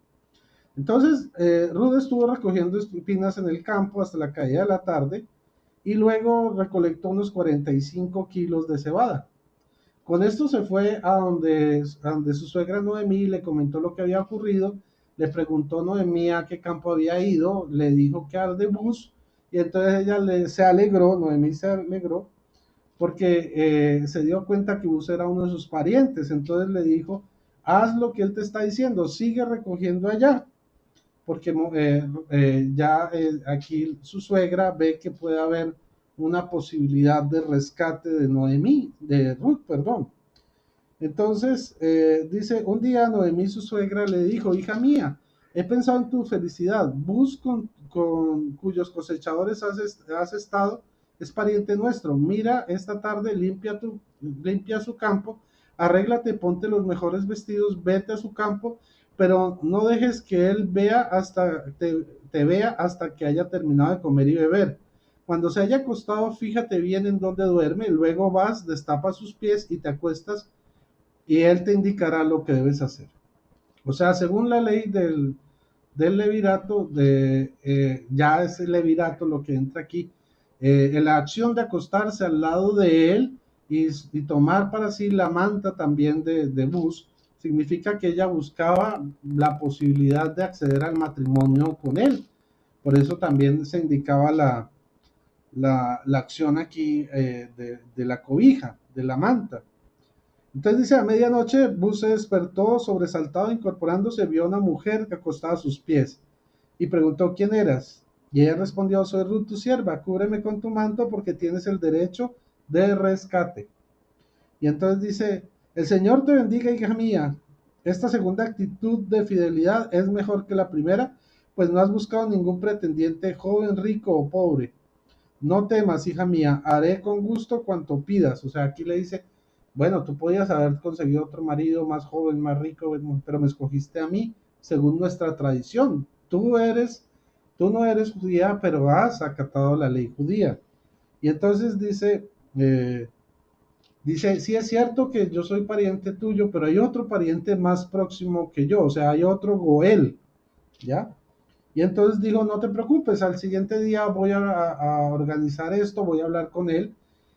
Entonces, Ruth estuvo recogiendo espinas en el campo hasta la caída de la tarde y luego recolectó unos 45 kilos de cebada. Con esto se fue a donde su suegra Noemí le comentó lo que había ocurrido, le preguntó Noemí a qué campo había ido, le dijo que al de Bus, y entonces ella se alegró, Noemí se alegró, porque se dio cuenta que Bus era uno de sus parientes, entonces le dijo, haz lo que él te está diciendo, sigue recogiendo allá, porque ya aquí su suegra ve que puede haber una posibilidad de rescate de Noemí, de Ruth, perdón. Entonces, dice, un día Noemí, su suegra, le dijo, hija mía, he pensado en tu felicidad, Bus con cuyos cosechadores has estado, es pariente nuestro, mira, esta tarde limpia su campo, arréglate, ponte los mejores vestidos, vete a su campo, pero no dejes que él te vea hasta que haya terminado de comer y beber. Cuando se haya acostado, fíjate bien en dónde duerme, luego vas, destapas sus pies y te acuestas y él te indicará lo que debes hacer. O sea, según la ley del levirato, ya es el levirato lo que entra aquí, en la acción de acostarse al lado de él y tomar para sí la manta también de Bus, significa que ella buscaba la posibilidad de acceder al matrimonio con él. Por eso también se indicaba la acción aquí de la cobija, de la manta. Entonces dice, a medianoche Bus se despertó sobresaltado, incorporándose, vio a una mujer acostada a sus pies y preguntó, ¿quién eras? Y ella respondió, soy Ruth tu sierva, cúbreme con tu manto porque tienes el derecho de rescate. Y entonces dice, el Señor te bendiga, hija mía. Esta segunda actitud de fidelidad es mejor que la primera, pues no has buscado ningún pretendiente joven, rico o pobre. No temas, hija mía, haré con gusto cuanto pidas. O sea, aquí le dice, bueno, tú podías haber conseguido otro marido más joven, más rico, pero me escogiste a mí, según nuestra tradición. Tú no eres judía, pero has acatado la ley judía. Y entonces dice, sí es cierto que yo soy pariente tuyo, pero hay otro pariente más próximo que yo, o sea, hay otro Goel, ¿ya? Y entonces dijo, no te preocupes, al siguiente día voy a organizar esto, voy a hablar con él.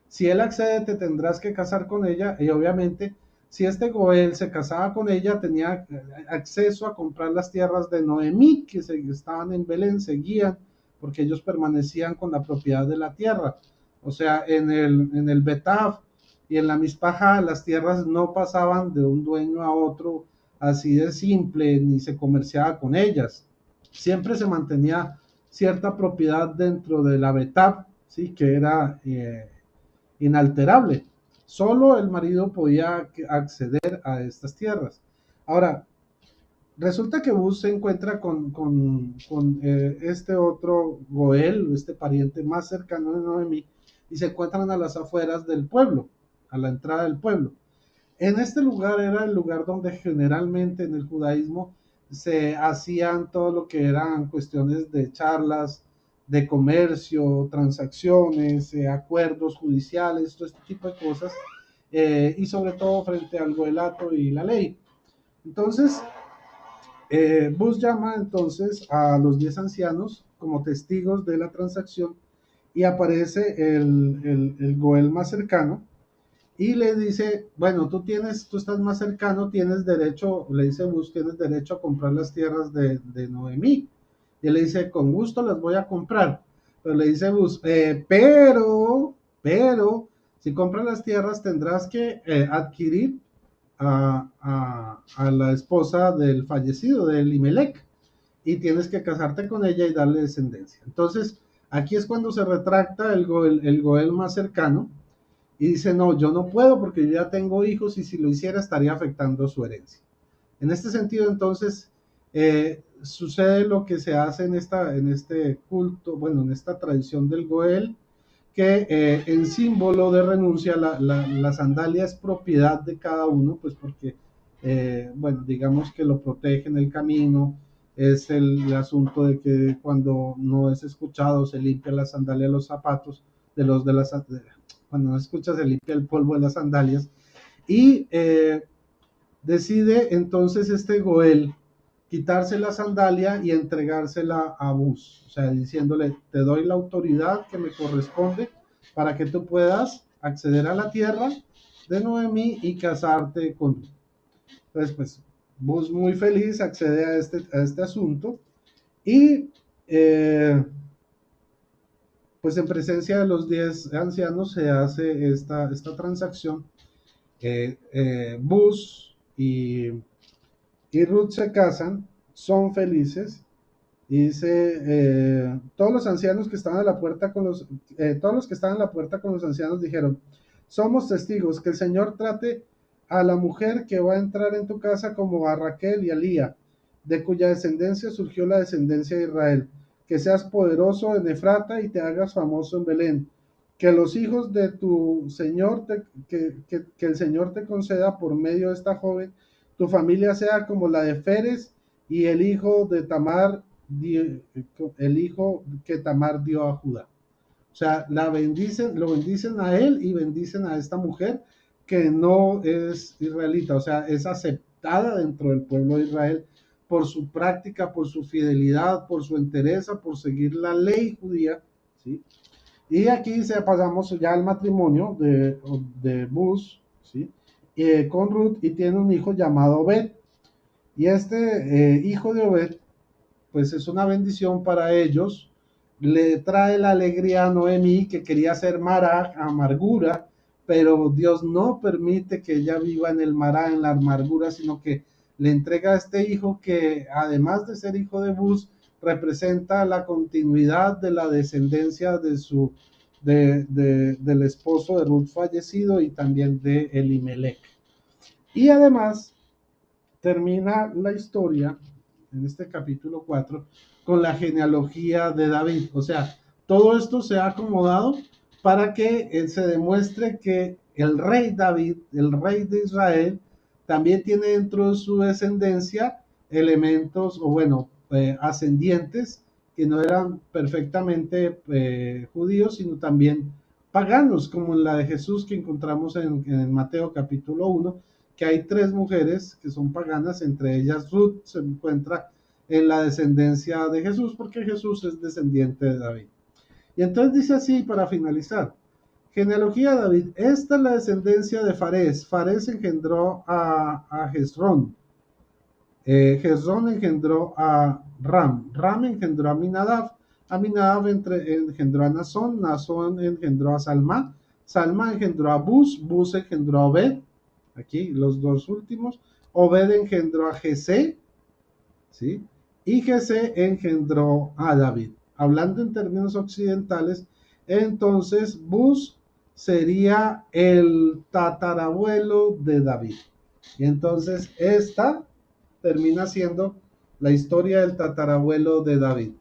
Si él accede, te tendrás que casar con ella. Y obviamente, si este Goel se casaba con ella, tenía acceso a comprar las tierras de Noemí, que estaban en Belén, seguían, porque ellos permanecían con la propiedad de la tierra. O sea, en el Betaf y en la Mispaja, las tierras no pasaban de un dueño a otro así de simple, ni se comerciaba con ellas. Siempre se mantenía cierta propiedad dentro de la Betaf, ¿sí? Que era inalterable. Solo el marido podía acceder a estas tierras. Ahora, resulta que Bus se encuentra con este otro Goel, este pariente más cercano de Noemí, y se encuentran a las afueras del pueblo, a la entrada del pueblo. En este lugar era el lugar donde generalmente en el judaísmo se hacían todo lo que eran cuestiones de charlas, de comercio, transacciones, acuerdos judiciales, todo este tipo de cosas, y sobre todo frente al goelato y la ley. Entonces, Bus llama entonces a los 10 ancianos como testigos de la transacción y aparece el Goel más cercano y le dice, bueno, tú estás más cercano, tienes derecho, le dice Bus, tienes derecho a comprar las tierras de Noemí. Y él le dice, con gusto las voy a comprar. Pero le dice Bus, pero, si compras las tierras tendrás que adquirir a la esposa del fallecido, de Elimelech, y tienes que casarte con ella y darle descendencia. Entonces, aquí es cuando se retracta el Goel más cercano y dice, no, yo no puedo porque yo ya tengo hijos y si lo hiciera estaría afectando su herencia. En este sentido, entonces, sucede lo que se hace en este culto, bueno, en esta tradición del Goel, que en símbolo de renuncia la sandalia es propiedad de cada uno, pues porque, bueno, digamos que lo protege en el camino, es el asunto de que cuando no es escuchado se limpia la sandalia de los zapatos, cuando no escucha se limpia el polvo de las sandalias, y decide entonces este Goel quitarse la sandalia y entregársela a Bus, o sea, diciéndole, te doy la autoridad que me corresponde para que tú puedas acceder a la tierra de Noemí y casarte con. Entonces, pues, Bus muy feliz accede a este asunto y pues en presencia de los 10 ancianos se hace esta transacción. Bus y Ruth se casan, son felices. Y dice, todos los ancianos que estaban a la puerta todos los que estaban en la puerta con los ancianos dijeron, somos testigos que el Señor trate a la mujer que va a entrar en tu casa como a Raquel y a Lía, de cuya descendencia surgió la descendencia de Israel, que seas poderoso en Efrata y te hagas famoso en Belén, que los hijos de tu Señor, que el Señor te conceda por medio de esta joven, tu familia sea como la de Feres y el hijo de Tamar, el hijo que Tamar dio a Judá. O sea, lo bendicen a él y bendicen a esta mujer que no es israelita, o sea, es aceptada dentro del pueblo de Israel por su práctica, por su fidelidad, por su entereza, por seguir la ley judía, ¿sí? Y aquí pasamos ya al matrimonio de Bus, ¿sí? Con Ruth, y tiene un hijo llamado Obed. Y este hijo de Obed pues es una bendición para ellos. Le trae la alegría a Noemí, que quería ser Mara, amargura, pero Dios no permite que ella viva en el Mara, en la amargura, sino que le entrega a este hijo que, además de ser hijo de Bus, representa la continuidad de la descendencia del esposo de Ruth fallecido y también de Elimelech. Y además termina la historia en este capítulo 4 con la genealogía de David. O sea, todo esto se ha acomodado para que se demuestre que el rey David, el rey de Israel, también tiene dentro de su descendencia elementos, o bueno, ascendientes que no eran perfectamente judíos, sino también paganos, como en la de Jesús que encontramos en Mateo capítulo 1, que hay 3 mujeres que son paganas, entre ellas Ruth se encuentra en la descendencia de Jesús, porque Jesús es descendiente de David. Y entonces dice así para finalizar, genealogía de David, esta es la descendencia de Fares, Fares engendró a Hezrón, Hezrón engendró a Ram engendró a Aminadab, Aminadab engendró a Nazón, Nazón engendró a Salma, Salma engendró a Bus engendró a Obed, aquí los 2 últimos, Obed engendró a Jesé, ¿sí? Y Jesé engendró a David. Hablando en términos occidentales, entonces Bus sería el tatarabuelo de David. Y entonces esta termina siendo la historia del tatarabuelo de David.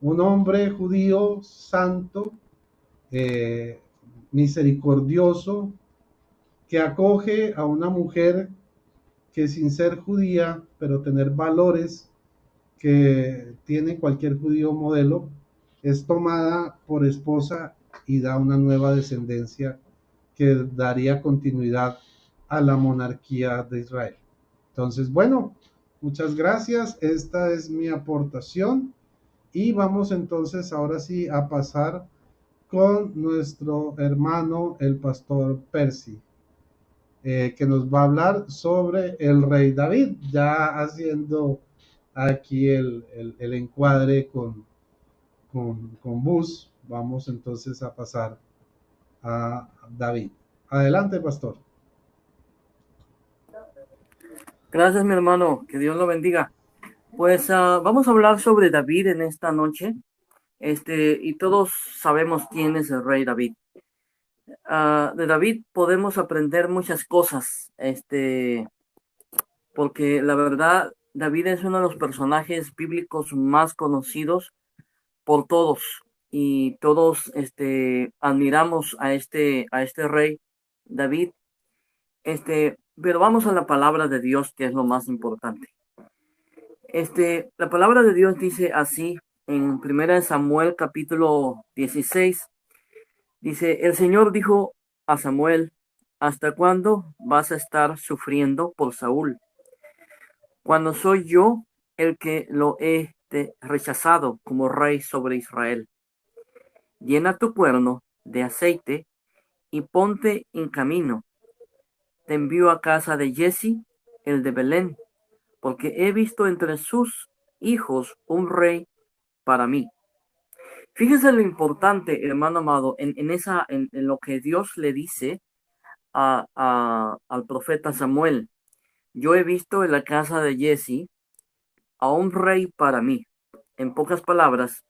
Un hombre judío santo, eh, misericordioso, que acoge a una mujer que sin ser judía, pero tener valores que tiene cualquier judío modelo, es tomada por esposa y da una nueva descendencia que daría continuidad a la monarquía de Israel. Entonces, bueno, muchas gracias. Esta es mi aportación y vamos entonces ahora sí a pasar con nuestro hermano, el pastor Percy, que nos va a hablar sobre el rey David, ya haciendo aquí el encuadre con Bus. Vamos entonces a pasar a David. Adelante, pastor. Gracias, mi hermano. Que Dios lo bendiga. Pues vamos a hablar sobre David en esta noche. Y todos sabemos quién es el rey David. De David podemos aprender muchas cosas. Porque la verdad, David es uno de los personajes bíblicos más conocidos por todos. Y todos admiramos a este rey David. Pero vamos a la palabra de Dios, que es lo más importante. La palabra de Dios dice así en 1 Samuel capítulo 16. Dice, el Señor dijo a Samuel, ¿hasta cuándo vas a estar sufriendo por Saúl? Cuando soy yo el que lo he rechazado como rey sobre Israel. Llena tu cuerno de aceite y ponte en camino. Te envío a casa de Jesse, el de Belén, porque he visto entre sus hijos un rey para mí. Fíjese lo importante, hermano amado, en lo que Dios le dice al profeta Samuel. Yo he visto en la casa de Jesse a un rey para mí. En pocas palabras,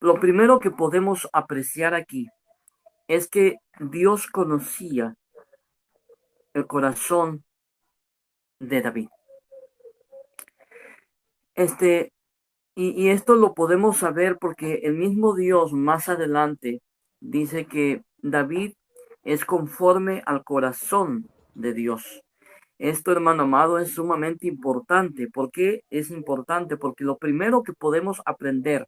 lo primero que podemos apreciar aquí es que Dios conocía el corazón de David. Y esto lo podemos saber porque el mismo Dios más adelante dice que David es conforme al corazón de Dios. Esto, hermano amado, es sumamente importante. ¿Por qué es importante? Porque lo primero que podemos aprender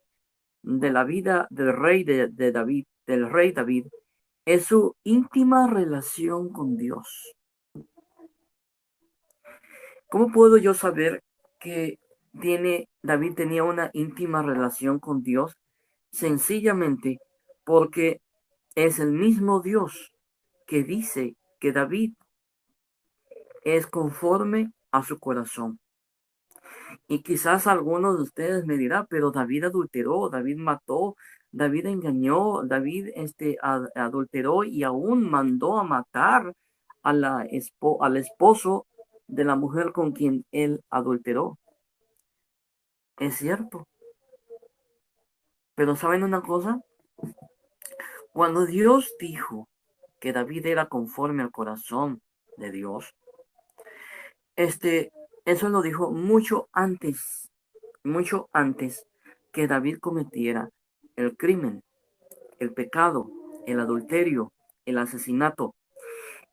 de la vida del rey de David, del rey David, es su íntima relación con Dios. ¿Cómo puedo yo saber que David tenía una íntima relación con Dios? Sencillamente porque es el mismo Dios que dice que David es conforme a su corazón. Y quizás algunos de ustedes me dirán, pero David adulteró, David mató, David engañó, David adulteró y aún mandó a matar al esposo de la mujer con quien él adulteró. Es cierto. Pero ¿saben una cosa? Cuando Dios dijo que David era conforme al corazón de Dios, eso lo dijo mucho antes que David cometiera el crimen, el pecado, el adulterio, el asesinato.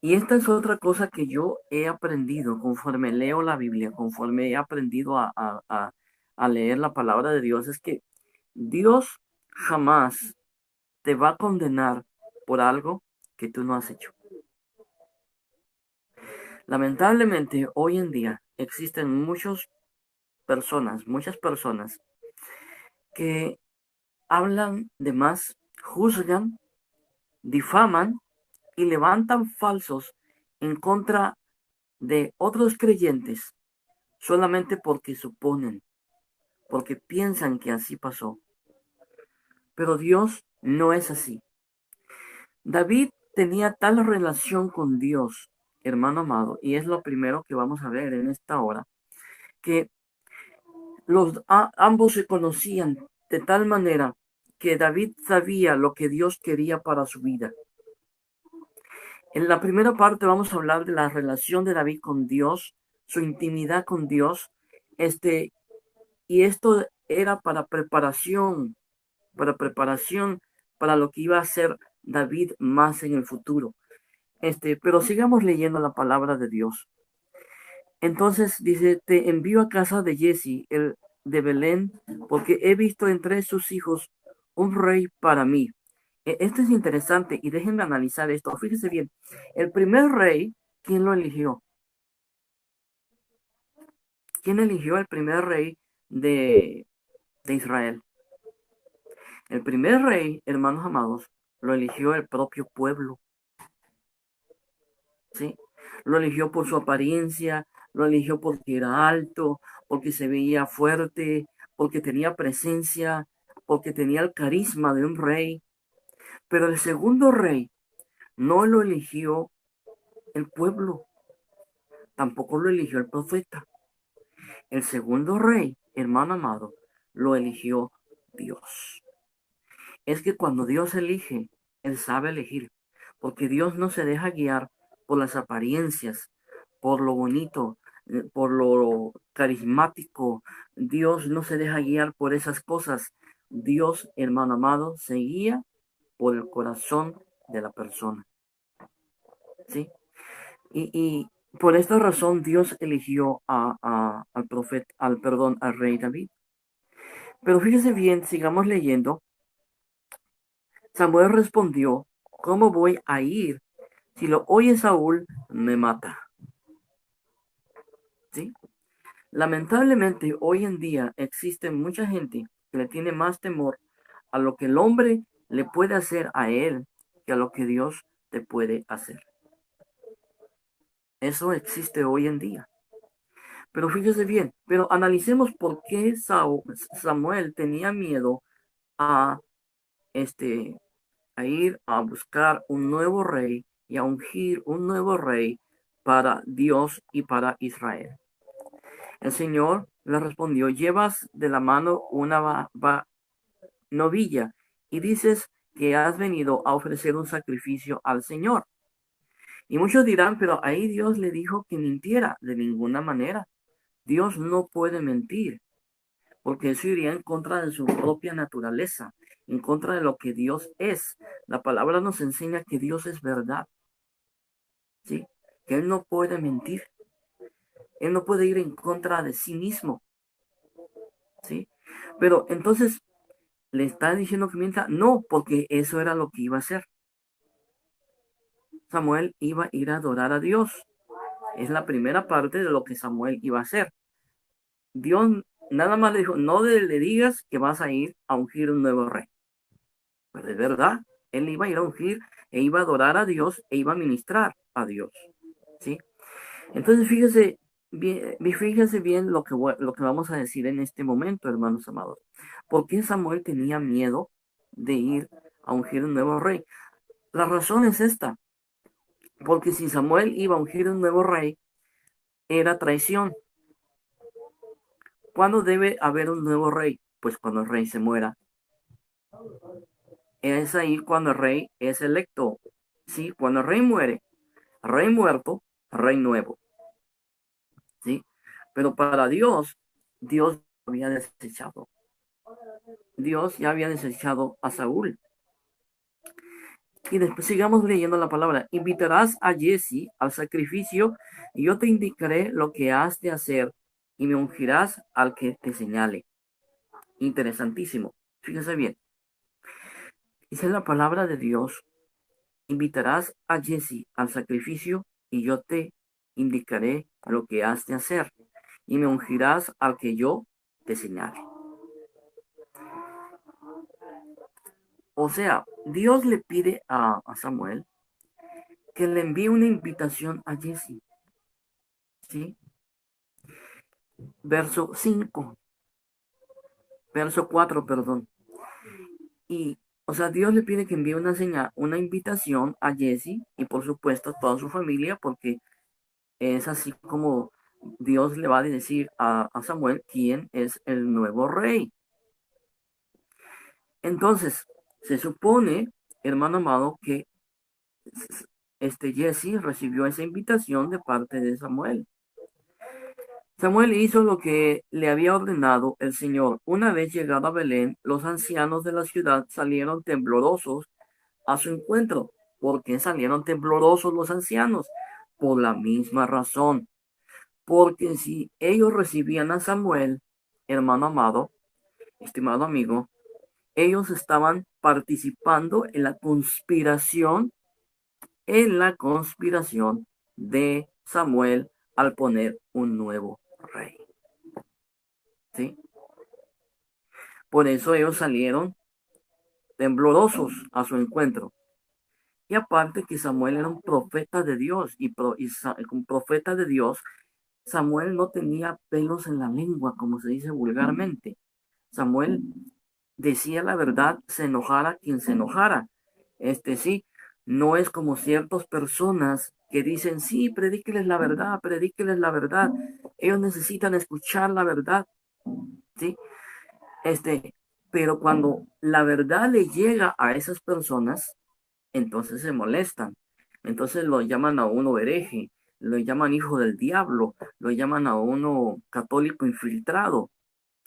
Y esta es otra cosa que yo he aprendido conforme leo la Biblia, conforme he aprendido a leer la palabra de Dios, es que Dios jamás te va a condenar por algo que tú no has hecho. Lamentablemente, hoy en día existen muchas personas que hablan de más, juzgan, difaman y levantan falsos en contra de otros creyentes solamente porque suponen, porque piensan que así pasó. Pero Dios no es así. David tenía tal relación con Dios, hermano amado, y es lo primero que vamos a ver en esta hora, que ambos se conocían de tal manera que David sabía lo que Dios quería para su vida. En la primera parte vamos a hablar de la relación de David con Dios, su intimidad con Dios, y esto era para preparación para lo que iba a ser David más en el futuro. Pero sigamos leyendo la palabra de Dios. Entonces dice, te envío a casa de Jesse, el de Belén, porque he visto entre sus hijos un rey para mí. Esto es interesante y déjenme analizar esto. Fíjese bien, el primer rey, ¿quién lo eligió? ¿Quién eligió el primer rey de Israel? El primer rey, hermanos amados, lo eligió el propio pueblo. ¿Sí? Lo eligió por su apariencia, lo eligió porque era alto, porque se veía fuerte, porque tenía presencia, porque tenía el carisma de un rey. Pero el segundo rey no lo eligió el pueblo, tampoco lo eligió el profeta. El segundo rey, hermano amado, lo eligió Dios. Es que cuando Dios elige, Él sabe elegir, porque Dios no se deja guiar por las apariencias, por lo bonito, por lo carismático. Dios no se deja guiar por esas cosas. Dios, hermano amado, se guía por el corazón de la persona. ¿Sí? Y Por esta razón Dios eligió al rey David. Pero fíjese bien, sigamos leyendo. Samuel respondió, ¿cómo voy a ir? Si lo oye Saúl, me mata. ¿Sí? Lamentablemente, hoy en día existe mucha gente que le tiene más temor a lo que el hombre le puede hacer a él que a lo que Dios te puede hacer. Eso existe hoy en día. Pero fíjese bien, pero analicemos por qué Samuel tenía miedo a, a ir a buscar un nuevo rey y a ungir un nuevo rey para Dios y para Israel. El Señor le respondió, llevas de la mano una novilla y dices que has venido a ofrecer un sacrificio al Señor. Y muchos dirán, pero ahí Dios le dijo que mintiera. De ninguna manera. Dios no puede mentir, porque eso iría en contra de su propia naturaleza, en contra de lo que Dios es. La palabra nos enseña que Dios es verdad, ¿sí? Que Él no puede mentir. Él no puede ir en contra de sí mismo, ¿sí? Pero entonces, ¿le está diciendo que mienta? No, porque eso era lo que iba a hacer. Samuel iba a ir a adorar a Dios. Es la primera parte de lo que Samuel iba a hacer. Dios nada más le dijo, no le digas que vas a ir a ungir un nuevo rey. Pero de verdad, él iba a ir a ungir e iba a adorar a Dios e iba a ministrar a Dios. ¿Sí? Entonces fíjese bien lo que vamos a decir en este momento, hermanos amados. ¿Por qué Samuel tenía miedo de ir a ungir un nuevo rey? La razón es esta. Porque si Samuel iba a ungir un nuevo rey, era traición. ¿Cuándo debe haber un nuevo rey? Pues cuando el rey se muera. Es ahí cuando el rey es electo. ¿Sí? Cuando el rey muere, rey muerto, rey nuevo. ¿Sí? Pero para Dios, Dios había desechado. Dios ya había desechado a Saúl. Y después sigamos leyendo la palabra. Invitarás a Jesse al sacrificio y yo te indicaré lo que has de hacer y me ungirás al que te señale. Interesantísimo. Fíjese bien. Dice la palabra de Dios. Invitarás a Jesse al sacrificio y yo te indicaré lo que has de hacer y me ungirás al que yo te señale. O sea, Dios le pide a Samuel que le envíe una invitación a Jesse. ¿Sí? Verso 5, verso 4, perdón. Y, o sea, Dios le pide que envíe una señal, una invitación a Jesse y por supuesto a toda su familia, porque es así como Dios le va a decir a Samuel quién es el nuevo rey. Entonces, se supone, hermano amado, que Jesse recibió esa invitación de parte de Samuel. Samuel hizo lo que le había ordenado el Señor. Una vez llegado a Belén, los ancianos de la ciudad salieron temblorosos a su encuentro. ¿Por qué salieron temblorosos los ancianos? Por la misma razón. Porque si ellos recibían a Samuel, hermano amado, estimado amigo, ellos estaban participando en la conspiración de Samuel al poner un nuevo rey. ¿Sí? Por eso ellos salieron temblorosos a su encuentro. Y aparte que Samuel era un profeta de Dios y como profeta de Dios, Samuel no tenía pelos en la lengua, como se dice vulgarmente. Samuel decía la verdad, se enojara quien se enojara. Sí, no es como ciertas personas que dicen, sí, predíqueles la verdad, predíqueles la verdad. Ellos necesitan escuchar la verdad, ¿sí? Pero cuando la verdad le llega a esas personas, entonces se molestan. Entonces lo llaman a uno hereje, lo llaman hijo del diablo, lo llaman a uno católico infiltrado,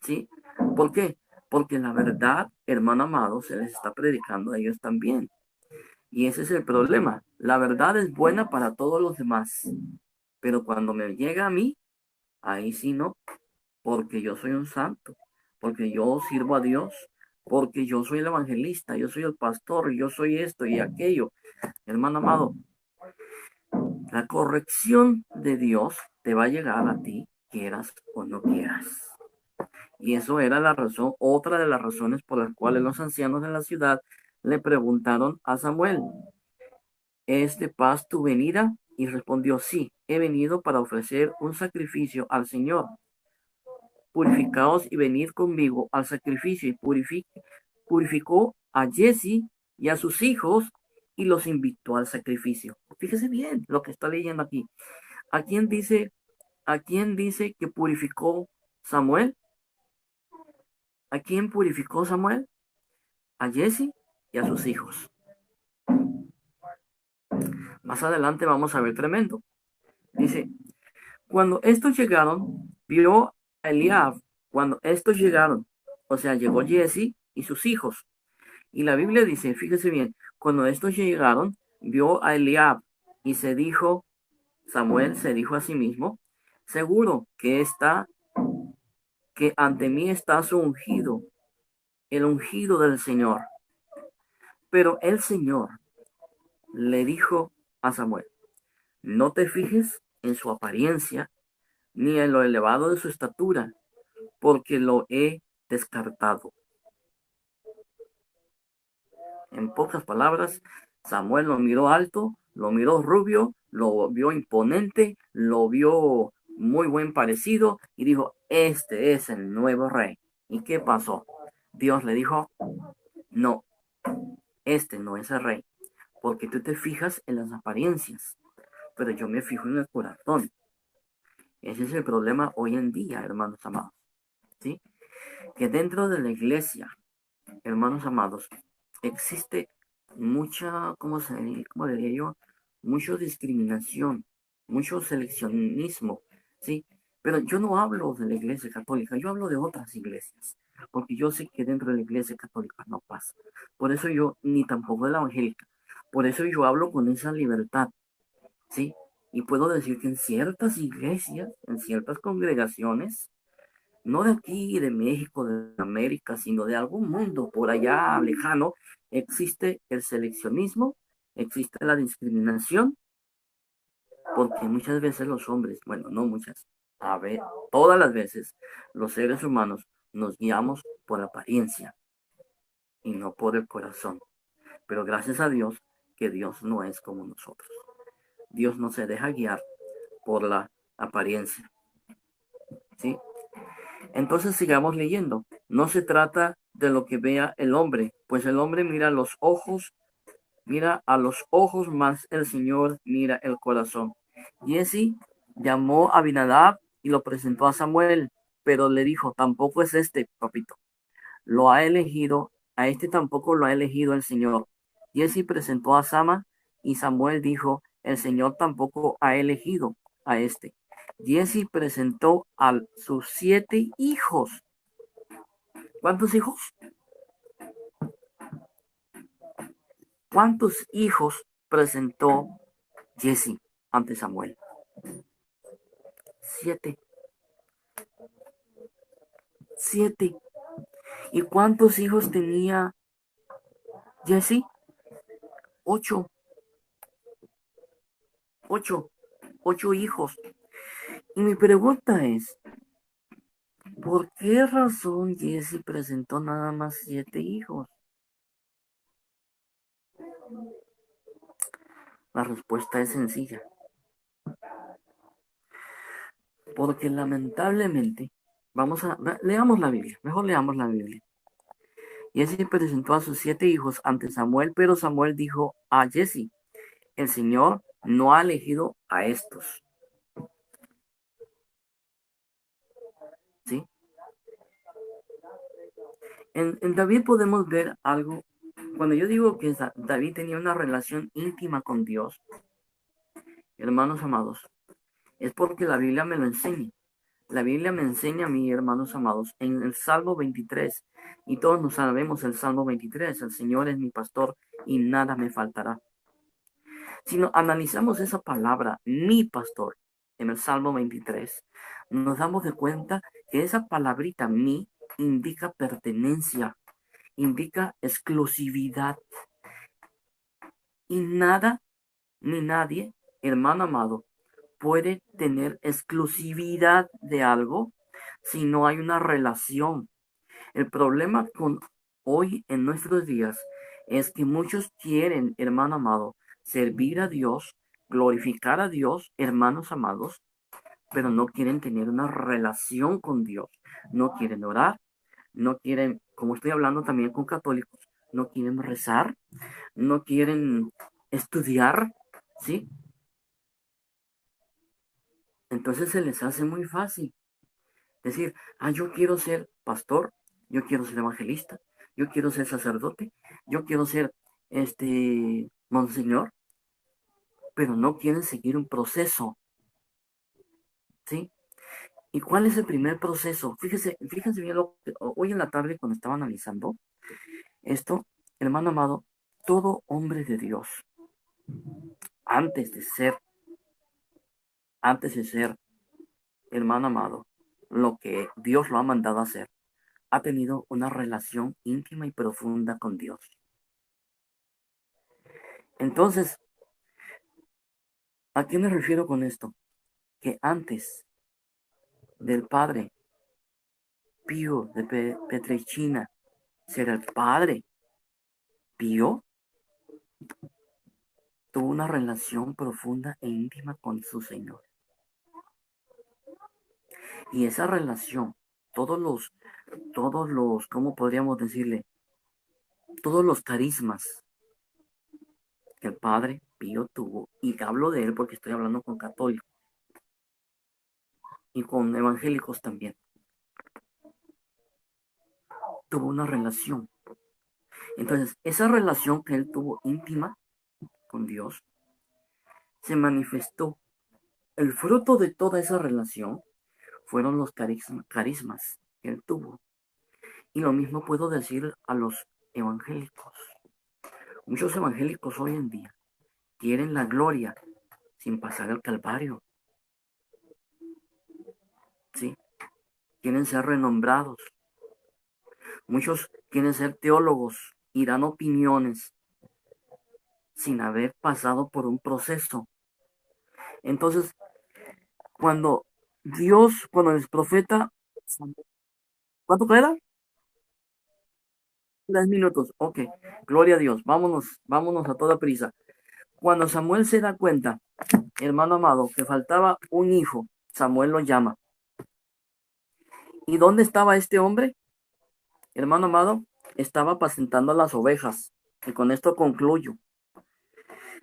¿sí? ¿Por qué? Porque la verdad, hermano amado, se les está predicando a ellos también. Y ese es el problema. La verdad es buena para todos los demás, pero cuando me llega a mí, ahí sí no, porque yo soy un santo, porque yo sirvo a Dios, porque yo soy el evangelista, yo soy el pastor, yo soy esto y aquello. Hermano amado, la corrección de Dios te va a llegar a ti, quieras o no quieras. Y eso era la razón, otra de las razones por las cuales los ancianos de la ciudad le preguntaron a Samuel, ¿es de paz tu venida? Y respondió, sí, he venido para ofrecer un sacrificio al Señor. Purificaos y venid conmigo al sacrificio. Y purificó a Jesse y a sus hijos y los invitó al sacrificio. Fíjese bien lo que está leyendo aquí. ¿A quién dice, a quién dice que purificó Samuel? ¿A quién purificó Samuel? A Jesse y a sus hijos. Más adelante vamos a ver tremendo. Dice, cuando estos llegaron, vio a Eliab. Cuando estos llegaron, o sea, llegó Jesse y sus hijos. Y la Biblia dice, fíjese bien, cuando estos llegaron, vio a Eliab y se dijo, Samuel se dijo a sí mismo, seguro que ante mí está su ungido, el ungido del Señor. Pero el Señor le dijo a Samuel, no te fijes en su apariencia ni en lo elevado de su estatura, porque lo he descartado. En pocas palabras, Samuel lo miró alto, lo miró rubio, lo vio imponente, lo vio muy buen parecido y dijo, este es el nuevo rey. ¿Y qué pasó? Dios le dijo, no, este no es el rey, porque tú te fijas en las apariencias, pero yo me fijo en el corazón. Ese es el problema hoy en día, hermanos amados, ¿sí? Que dentro de la iglesia, hermanos amados, existe mucha, cómo diría yo? Mucha discriminación, mucho seleccionismo, ¿sí? Pero yo no hablo de la iglesia católica, yo hablo de otras iglesias, porque yo sé que dentro de la iglesia católica no pasa. Por eso yo, ni tampoco de la evangélica, por eso yo hablo con esa libertad, ¿sí? Y puedo decir que en ciertas iglesias, en ciertas congregaciones, no de aquí, de México, de América, sino de algún mundo por allá lejano, existe el seleccionismo, existe la discriminación, porque muchas veces los hombres, bueno, no muchas, a ver, todas las veces los seres humanos nos guiamos por la apariencia y no por el corazón. Pero gracias a Dios que Dios no es como nosotros. Dios no se deja guiar por la apariencia, ¿sí? Entonces sigamos leyendo. No se trata de lo que vea el hombre, pues el hombre mira a los ojos, más el Señor mira el corazón. Jesse llamó a Abinadab y lo presentó a Samuel, pero le dijo, tampoco es este, papito. Lo ha elegido, a este tampoco lo ha elegido el Señor. Jesse presentó a Sama y Samuel dijo, el Señor tampoco ha elegido a este. Jesse presentó a sus 7 hijos. ¿Cuántos hijos? ¿Cuántos hijos presentó Jesse ante Samuel? 7. 7. ¿Y cuántos hijos tenía Jesse? 8. 8. 8 hijos. Y mi pregunta es, ¿por qué razón Jesse presentó nada más 7 hijos? La respuesta es sencilla. Porque lamentablemente, leamos la Biblia, mejor leamos la Biblia. Jesse presentó a sus 7 hijos ante Samuel, pero Samuel dijo a Jesse, el Señor no ha elegido a estos. ¿Sí? En David podemos ver algo. Cuando yo digo que David tenía una relación íntima con Dios, hermanos amados, es porque la Biblia me lo enseña. La Biblia me enseña a mí, hermanos amados, en el Salmo 23, y todos nos sabemos el Salmo 23, el Señor es mi pastor y nada me faltará. Si no analizamos esa palabra, mi pastor, en el Salmo 23, nos damos de cuenta que esa palabrita mi indica pertenencia, indica exclusividad. Y nada ni nadie, hermano amado, puede tener exclusividad de algo si no hay una relación. El problema con hoy en nuestros días es que muchos quieren, hermano amado, servir a Dios, glorificar a Dios, hermanos amados, pero no quieren tener una relación con Dios. No quieren orar, no quieren, como estoy hablando también con católicos, no quieren rezar, no quieren estudiar, ¿sí? Entonces se les hace muy fácil decir, yo quiero ser pastor, yo quiero ser evangelista, yo quiero ser sacerdote, yo quiero ser monseñor, pero no quieren seguir un proceso, ¿sí? ¿Y cuál es el primer proceso? Fíjense bien lo que hoy en la tarde cuando estaba analizando esto, hermano amado, todo hombre de Dios, antes de ser, hermano amado, lo que Dios lo ha mandado a hacer, ha tenido una relación íntima y profunda con Dios. Entonces, ¿a qué me refiero con esto? Que antes del padre Pío de Pietrelcina ser el padre Pío, tuvo una relación profunda e íntima con su Señor. Y esa relación, todos los, ¿cómo podríamos decirle? Todos los carismas que el padre Pío tuvo, y hablo de él porque estoy hablando con católicos y con evangélicos también, tuvo una relación. Entonces, esa relación que él tuvo íntima con Dios, se manifestó. El fruto de toda esa relación fueron los carismas que él tuvo. Y lo mismo puedo decir a los evangélicos. Muchos evangélicos hoy en día quieren la gloria sin pasar el calvario. ¿Sí? Quieren ser renombrados. Muchos quieren ser teólogos y dan opiniones sin haber pasado por un proceso. Entonces, cuando el profeta, ¿cuánto queda? 3 minutos, ok, gloria a Dios, vámonos a toda prisa. Cuando Samuel se da cuenta, hermano amado, que faltaba un hijo, Samuel lo llama. ¿Y dónde estaba este hombre? Hermano amado, estaba apacentando las ovejas. Y con esto concluyo.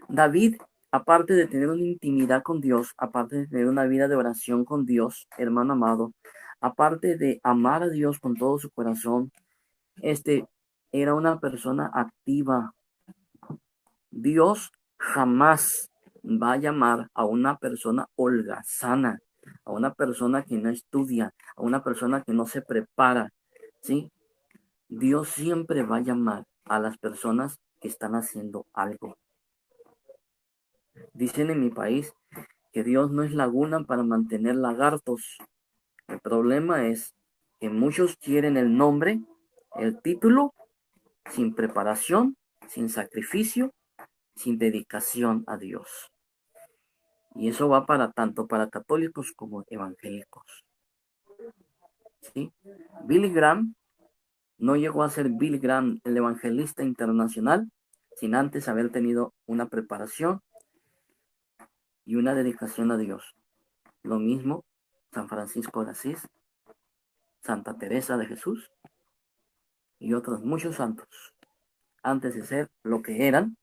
David, aparte de tener una intimidad con Dios, aparte de tener una vida de oración con Dios, hermano amado, aparte de amar a Dios con todo su corazón, era una persona activa. Dios jamás va a llamar a una persona holgazana, a una persona que no estudia, a una persona que no se prepara, ¿sí? Dios siempre va a llamar a las personas que están haciendo algo. Dicen en mi país que Dios no es laguna para mantener lagartos. El problema es que muchos quieren el nombre, el título, sin preparación, sin sacrificio, sin dedicación a Dios. Y eso va tanto para católicos como evangélicos. ¿Sí? Billy Graham no llegó a ser Billy Graham el evangelista internacional sin antes haber tenido una preparación y una dedicación a Dios. Lo mismo San Francisco de Asís, Santa Teresa de Jesús y otros muchos santos. Antes de ser lo que eran,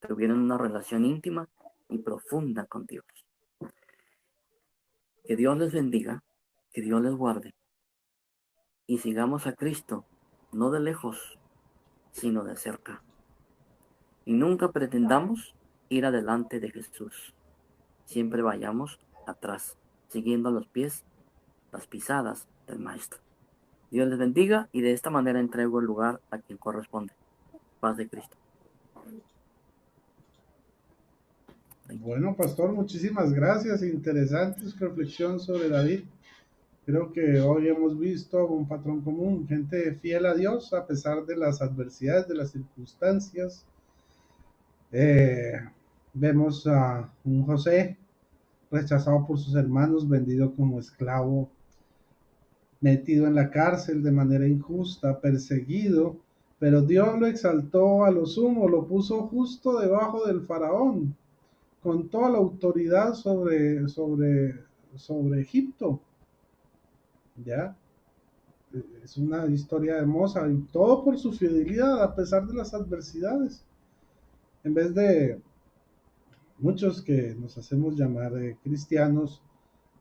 tuvieron una relación íntima y profunda con Dios. Que Dios les bendiga, que Dios les guarde y sigamos a Cristo, no de lejos, sino de cerca. Y nunca pretendamos ir adelante de Jesús. Siempre vayamos atrás, siguiendo los pies, las pisadas del Maestro. Dios les bendiga y de esta manera entrego el lugar a quien corresponde. Paz de Cristo. Bueno, pastor, muchísimas gracias. Interesante su reflexión sobre David. Creo que hoy hemos visto un patrón común, gente fiel a Dios a pesar de las adversidades, de las circunstancias. Eh, Vemos a un José rechazado por sus hermanos, vendido como esclavo, metido en la cárcel de manera injusta, perseguido, pero Dios lo exaltó a lo sumo, lo puso justo debajo del faraón, con toda la autoridad sobre Egipto. ¿Ya? Es una historia hermosa y todo por su fidelidad a pesar de las adversidades. En vez de muchos que nos hacemos llamar cristianos,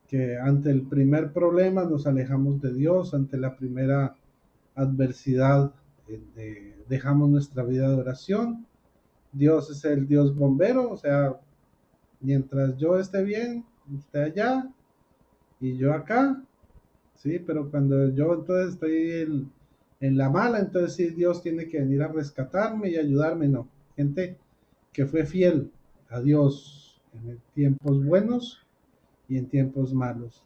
que ante el primer problema nos alejamos de Dios, ante la primera adversidad dejamos nuestra vida de oración. Dios es el Dios bombero, o sea, mientras yo esté bien, usted allá y yo acá, ¿sí? Pero cuando yo entonces estoy en la mala, entonces sí, Dios tiene que venir a rescatarme y ayudarme, no. Gente que fue fiel a Dios en tiempos buenos y en tiempos malos.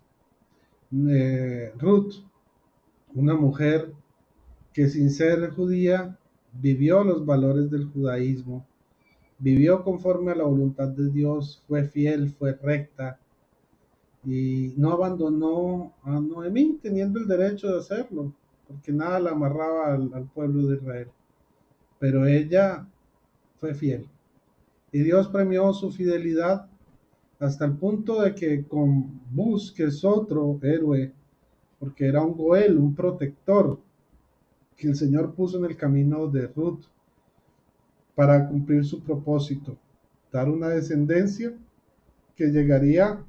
Ruth, una mujer que sin ser judía vivió los valores del judaísmo, vivió conforme a la voluntad de Dios, fue fiel, fue recta y no abandonó a Noemí teniendo el derecho de hacerlo, porque nada la amarraba al pueblo de Israel. Pero ella fue fiel y Dios premió su fidelidad hasta el punto de que con Bus, que es otro héroe, porque era un Goel, un protector, que el Señor puso en el camino de Ruth para cumplir su propósito, dar una descendencia que llegaría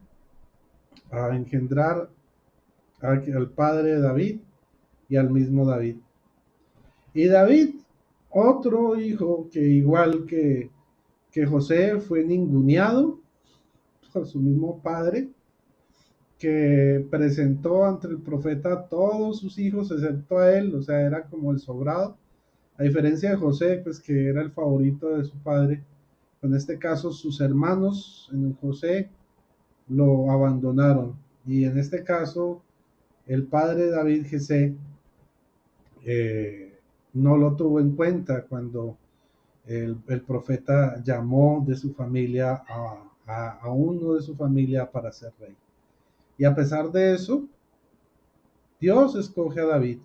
a engendrar al padre de David y al mismo David. Y David, otro hijo que igual que José fue ninguneado por su mismo padre, que presentó ante el profeta a todos sus hijos excepto a él, o sea, era como el sobrado, a diferencia de José, pues que era el favorito de su padre. En este caso, sus hermanos en José lo abandonaron. Y en este caso, el padre de David, Jesé, no lo tuvo en cuenta cuando el profeta llamó de su familia a uno de su familia para ser rey. Y a pesar de eso, Dios escoge a David,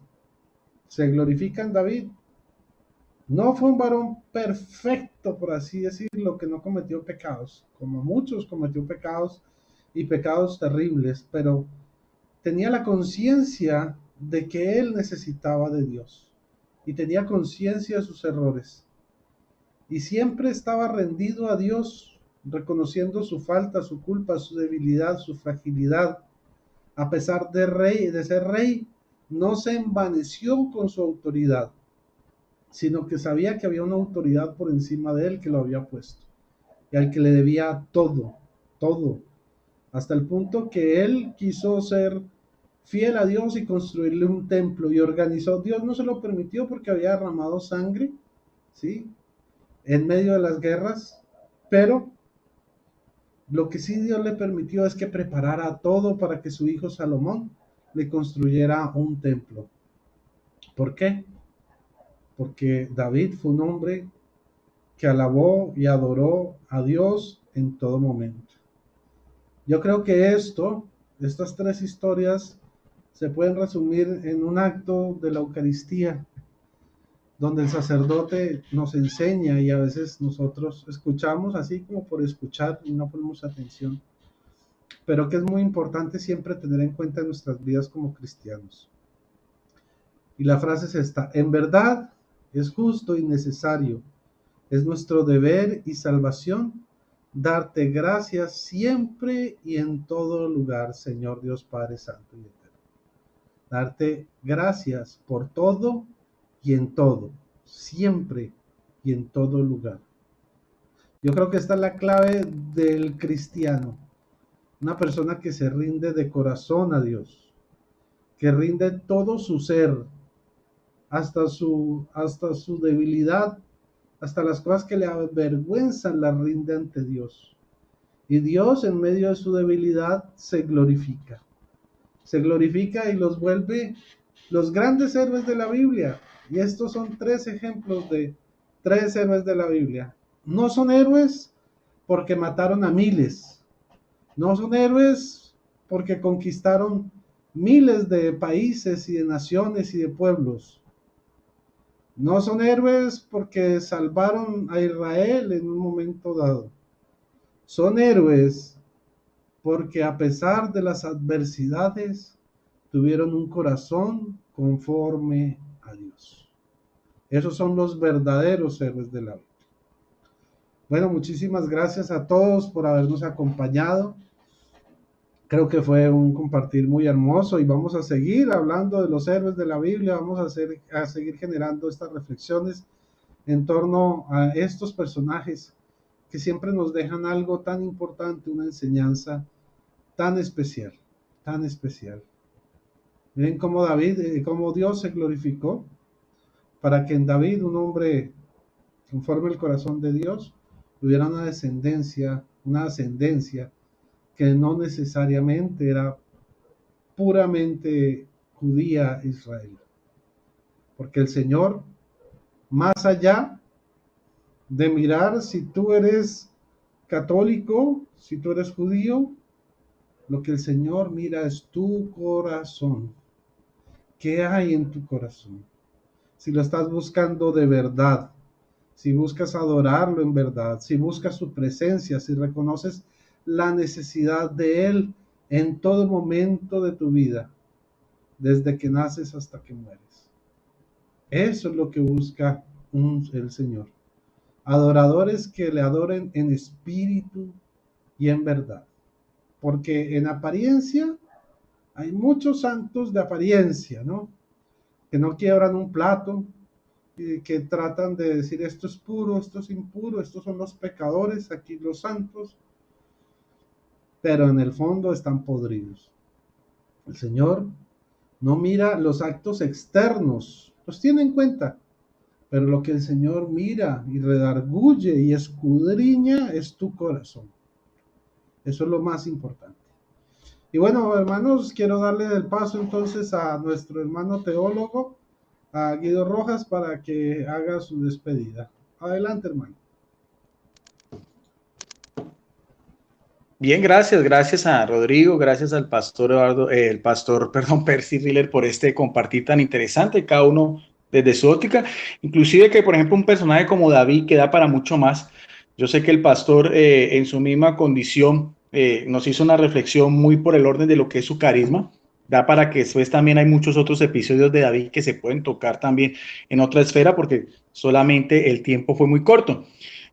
se glorifica en David. No fue un varón perfecto, por así decirlo, que no cometió pecados, como muchos cometió pecados y pecados terribles, pero tenía la conciencia de que él necesitaba de Dios y tenía conciencia de sus errores y siempre estaba rendido a Dios, reconociendo su falta, su culpa, su debilidad, su fragilidad. A pesar de ser rey, no se envaneció con su autoridad, sino que sabía que había una autoridad por encima de él que lo había puesto y al que le debía todo, todo, hasta el punto que él quiso ser fiel a Dios y construirle un templo y organizó. Dios no se lo permitió porque había derramado sangre, ¿sí? En medio de las guerras, pero lo que sí Dios le permitió es que preparara todo para que su hijo Salomón le construyera un templo. ¿Por qué? Porque David fue un hombre que alabó y adoró a Dios en todo momento. Yo creo que estas tres historias se pueden resumir en un acto de la Eucaristía, donde el sacerdote nos enseña y a veces nosotros escuchamos así como por escuchar y no ponemos atención, pero que es muy importante siempre tener en cuenta en nuestras vidas como cristianos. Y la frase es esta: en verdad es justo y necesario, es nuestro deber y salvación darte gracias siempre y en todo lugar, Señor Dios Padre Santo y Eterno. Darte gracias por todo y en todo, siempre y en todo lugar. Yo creo que esta es la clave del cristiano, una persona que se rinde de corazón a Dios, que rinde todo su ser, hasta su debilidad, hasta las cosas que le avergüenzan, las rinde ante Dios. Y Dios en medio de su debilidad se glorifica. Se glorifica y los vuelve los grandes héroes de la Biblia. Y estos son 3 ejemplos de 3 héroes de la Biblia. No son héroes porque mataron a miles. No son héroes porque conquistaron miles de países y de naciones y de pueblos. No son héroes porque salvaron a Israel en un momento dado. Son héroes porque a pesar de las adversidades tuvieron un corazón conforme a Dios. Esos son los verdaderos héroes de la vida. Bueno, muchísimas gracias a todos por habernos acompañado. Creo que fue un compartir muy hermoso y vamos a seguir hablando de los héroes de la Biblia, vamos a seguir generando estas reflexiones en torno a estos personajes que siempre nos dejan algo tan importante, una enseñanza tan especial, tan especial. Miren cómo cómo Dios se glorificó para que en David, un hombre conforme al corazón de Dios, tuviera una ascendencia que no necesariamente era puramente judía israelí. Porque el Señor, más allá de mirar si tú eres católico, si tú eres judío, lo que el Señor mira es tu corazón. ¿Qué hay en tu corazón? Si lo estás buscando de verdad, si buscas adorarlo en verdad, si buscas su presencia, si reconoces la necesidad de Él en todo momento de tu vida, desde que naces hasta que mueres. Eso es lo que busca el Señor. Adoradores que le adoren en espíritu y en verdad. Porque en apariencia hay muchos santos de apariencia, ¿no? Que no quiebran un plato, que tratan de decir esto es puro, esto es impuro, estos son los pecadores, aquí los santos, pero en el fondo están podridos. El Señor no mira los actos externos, los tiene en cuenta, pero lo que el Señor mira y redarguye y escudriña es tu corazón. Eso es lo más importante. Y bueno, hermanos, quiero darle el paso entonces a nuestro hermano teólogo, a Guido Rojas, para que haga su despedida. Adelante, hermano. Bien, gracias a Rodrigo, gracias al pastor Percy Riller por este compartir tan interesante, cada uno desde su óptica, inclusive que por ejemplo un personaje como David que da para mucho más. Yo sé que el pastor en su misma condición nos hizo una reflexión muy por el orden de lo que es su carisma, da para que después también hay muchos otros episodios de David que se pueden tocar también en otra esfera porque solamente el tiempo fue muy corto.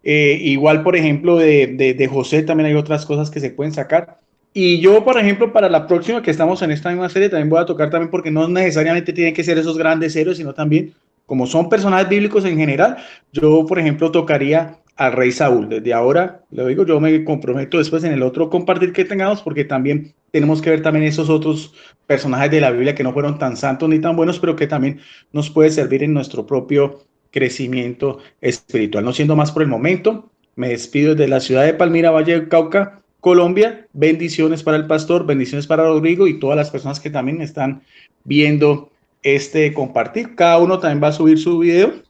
Igual, por ejemplo, de José también hay otras cosas que se pueden sacar. Y yo, por ejemplo, para la próxima que estamos en esta misma serie, también voy a tocar también porque no necesariamente tienen que ser esos grandes héroes, sino también, como son personajes bíblicos en general, yo, por ejemplo, tocaría al rey Saúl. Desde ahora, lo digo, yo me comprometo después en el otro compartir que tengamos, porque también tenemos que ver también esos otros personajes de la Biblia que no fueron tan santos ni tan buenos, pero que también nos puede servir en nuestro propio crecimiento espiritual. No siendo más por el momento, me despido desde la ciudad de Palmira, Valle del Cauca, Colombia. Bendiciones para el pastor, bendiciones para Rodrigo y todas las personas que también están viendo este compartir. Cada uno también va a subir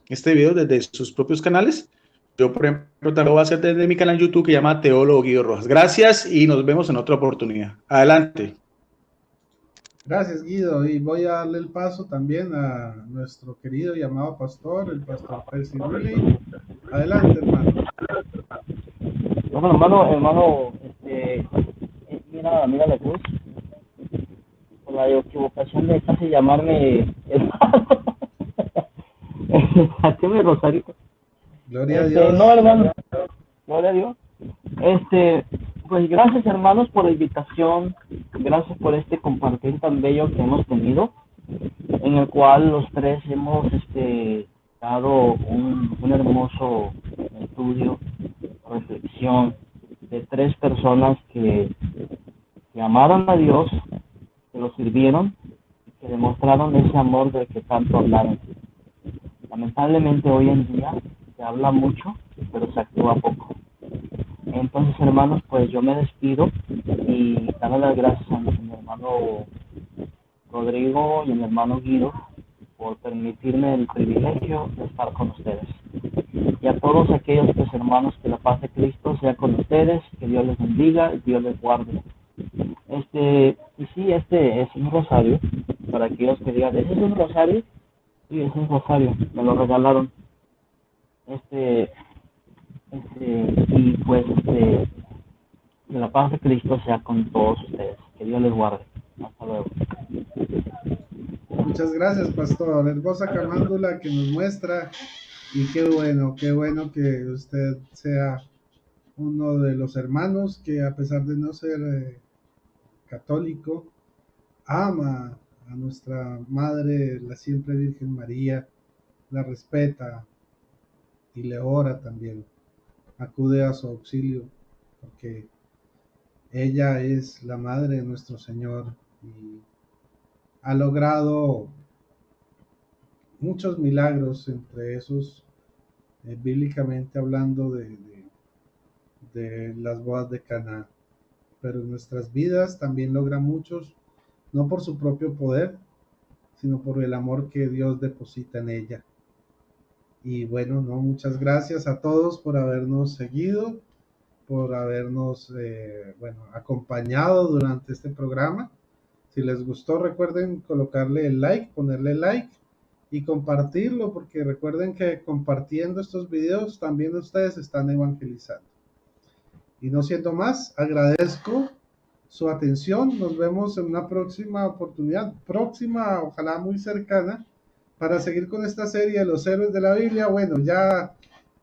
este video desde sus propios canales. Yo, por ejemplo, también lo voy a hacer desde mi canal YouTube que se llama Teólogo Guido Rojas. Gracias y nos vemos en otra oportunidad. Adelante. Gracias, Guido, y voy a darle el paso también a nuestro querido y amado pastor, el pastor Percy Riller. Adelante, hermano. Bueno, hermano, mira la cruz, por la equivocación de casi llamarme hermano. Saquéme Rosarito. Gloria a Dios. No, hermano, gloria a Dios. Pues gracias, hermanos, por la invitación, gracias por este compartir tan bello que hemos tenido, en el cual los tres hemos dado un hermoso estudio, reflexión de tres personas que amaron a Dios, que lo sirvieron y que demostraron ese amor del que tanto hablaron. Lamentablemente hoy en día se habla mucho, pero se actúa poco. Entonces, hermanos, pues yo me despido y dando las gracias a mi hermano Rodrigo y a mi hermano Guido por permitirme el privilegio de estar con ustedes. Y a todos aquellos pues, hermanos, que la paz de Cristo sea con ustedes, que Dios les bendiga y Dios les guarde. Y sí, este es un rosario, para aquellos que digan, ¿ese es un rosario? Sí, es un rosario, me lo regalaron. Y pues, que la paz de Cristo sea con todos ustedes, que Dios les guarde. Hasta luego. Muchas gracias, pastor. Hermosa camándula que nos muestra. Y qué bueno que usted sea uno de los hermanos que, a pesar de no ser católico, ama a nuestra Madre, la siempre Virgen María, la respeta y le ora también. Acude a su auxilio porque ella es la Madre de nuestro Señor y ha logrado muchos milagros, entre esos, bíblicamente hablando, de las bodas de Caná. Pero en nuestras vidas también logra muchos, no por su propio poder, sino por el amor que Dios deposita en ella. Y bueno, no, muchas gracias a todos por habernos seguido, por habernos acompañado durante este programa. Si les gustó, recuerden colocarle el like, ponerle like y compartirlo, porque recuerden que compartiendo estos videos también ustedes están evangelizando. Y no siendo más, agradezco su atención. Nos vemos en una próxima oportunidad, ojalá muy cercana, para seguir con esta serie de los héroes de la Biblia. Bueno, ya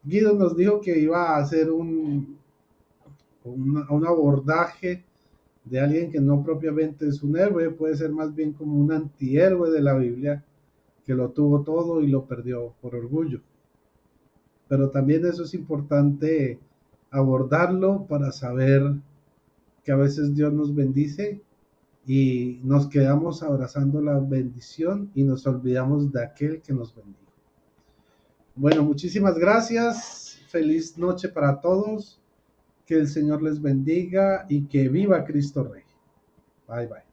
Guido nos dijo que iba a hacer un abordaje de alguien que no propiamente es un héroe, puede ser más bien como un antihéroe de la Biblia, que lo tuvo todo y lo perdió por orgullo. Pero también eso es importante abordarlo para saber que a veces Dios nos bendice y nos quedamos abrazando la bendición y nos olvidamos de aquel que nos bendijo. Bueno, muchísimas gracias. Feliz noche para todos. Que el Señor les bendiga y que viva Cristo Rey. Bye, bye.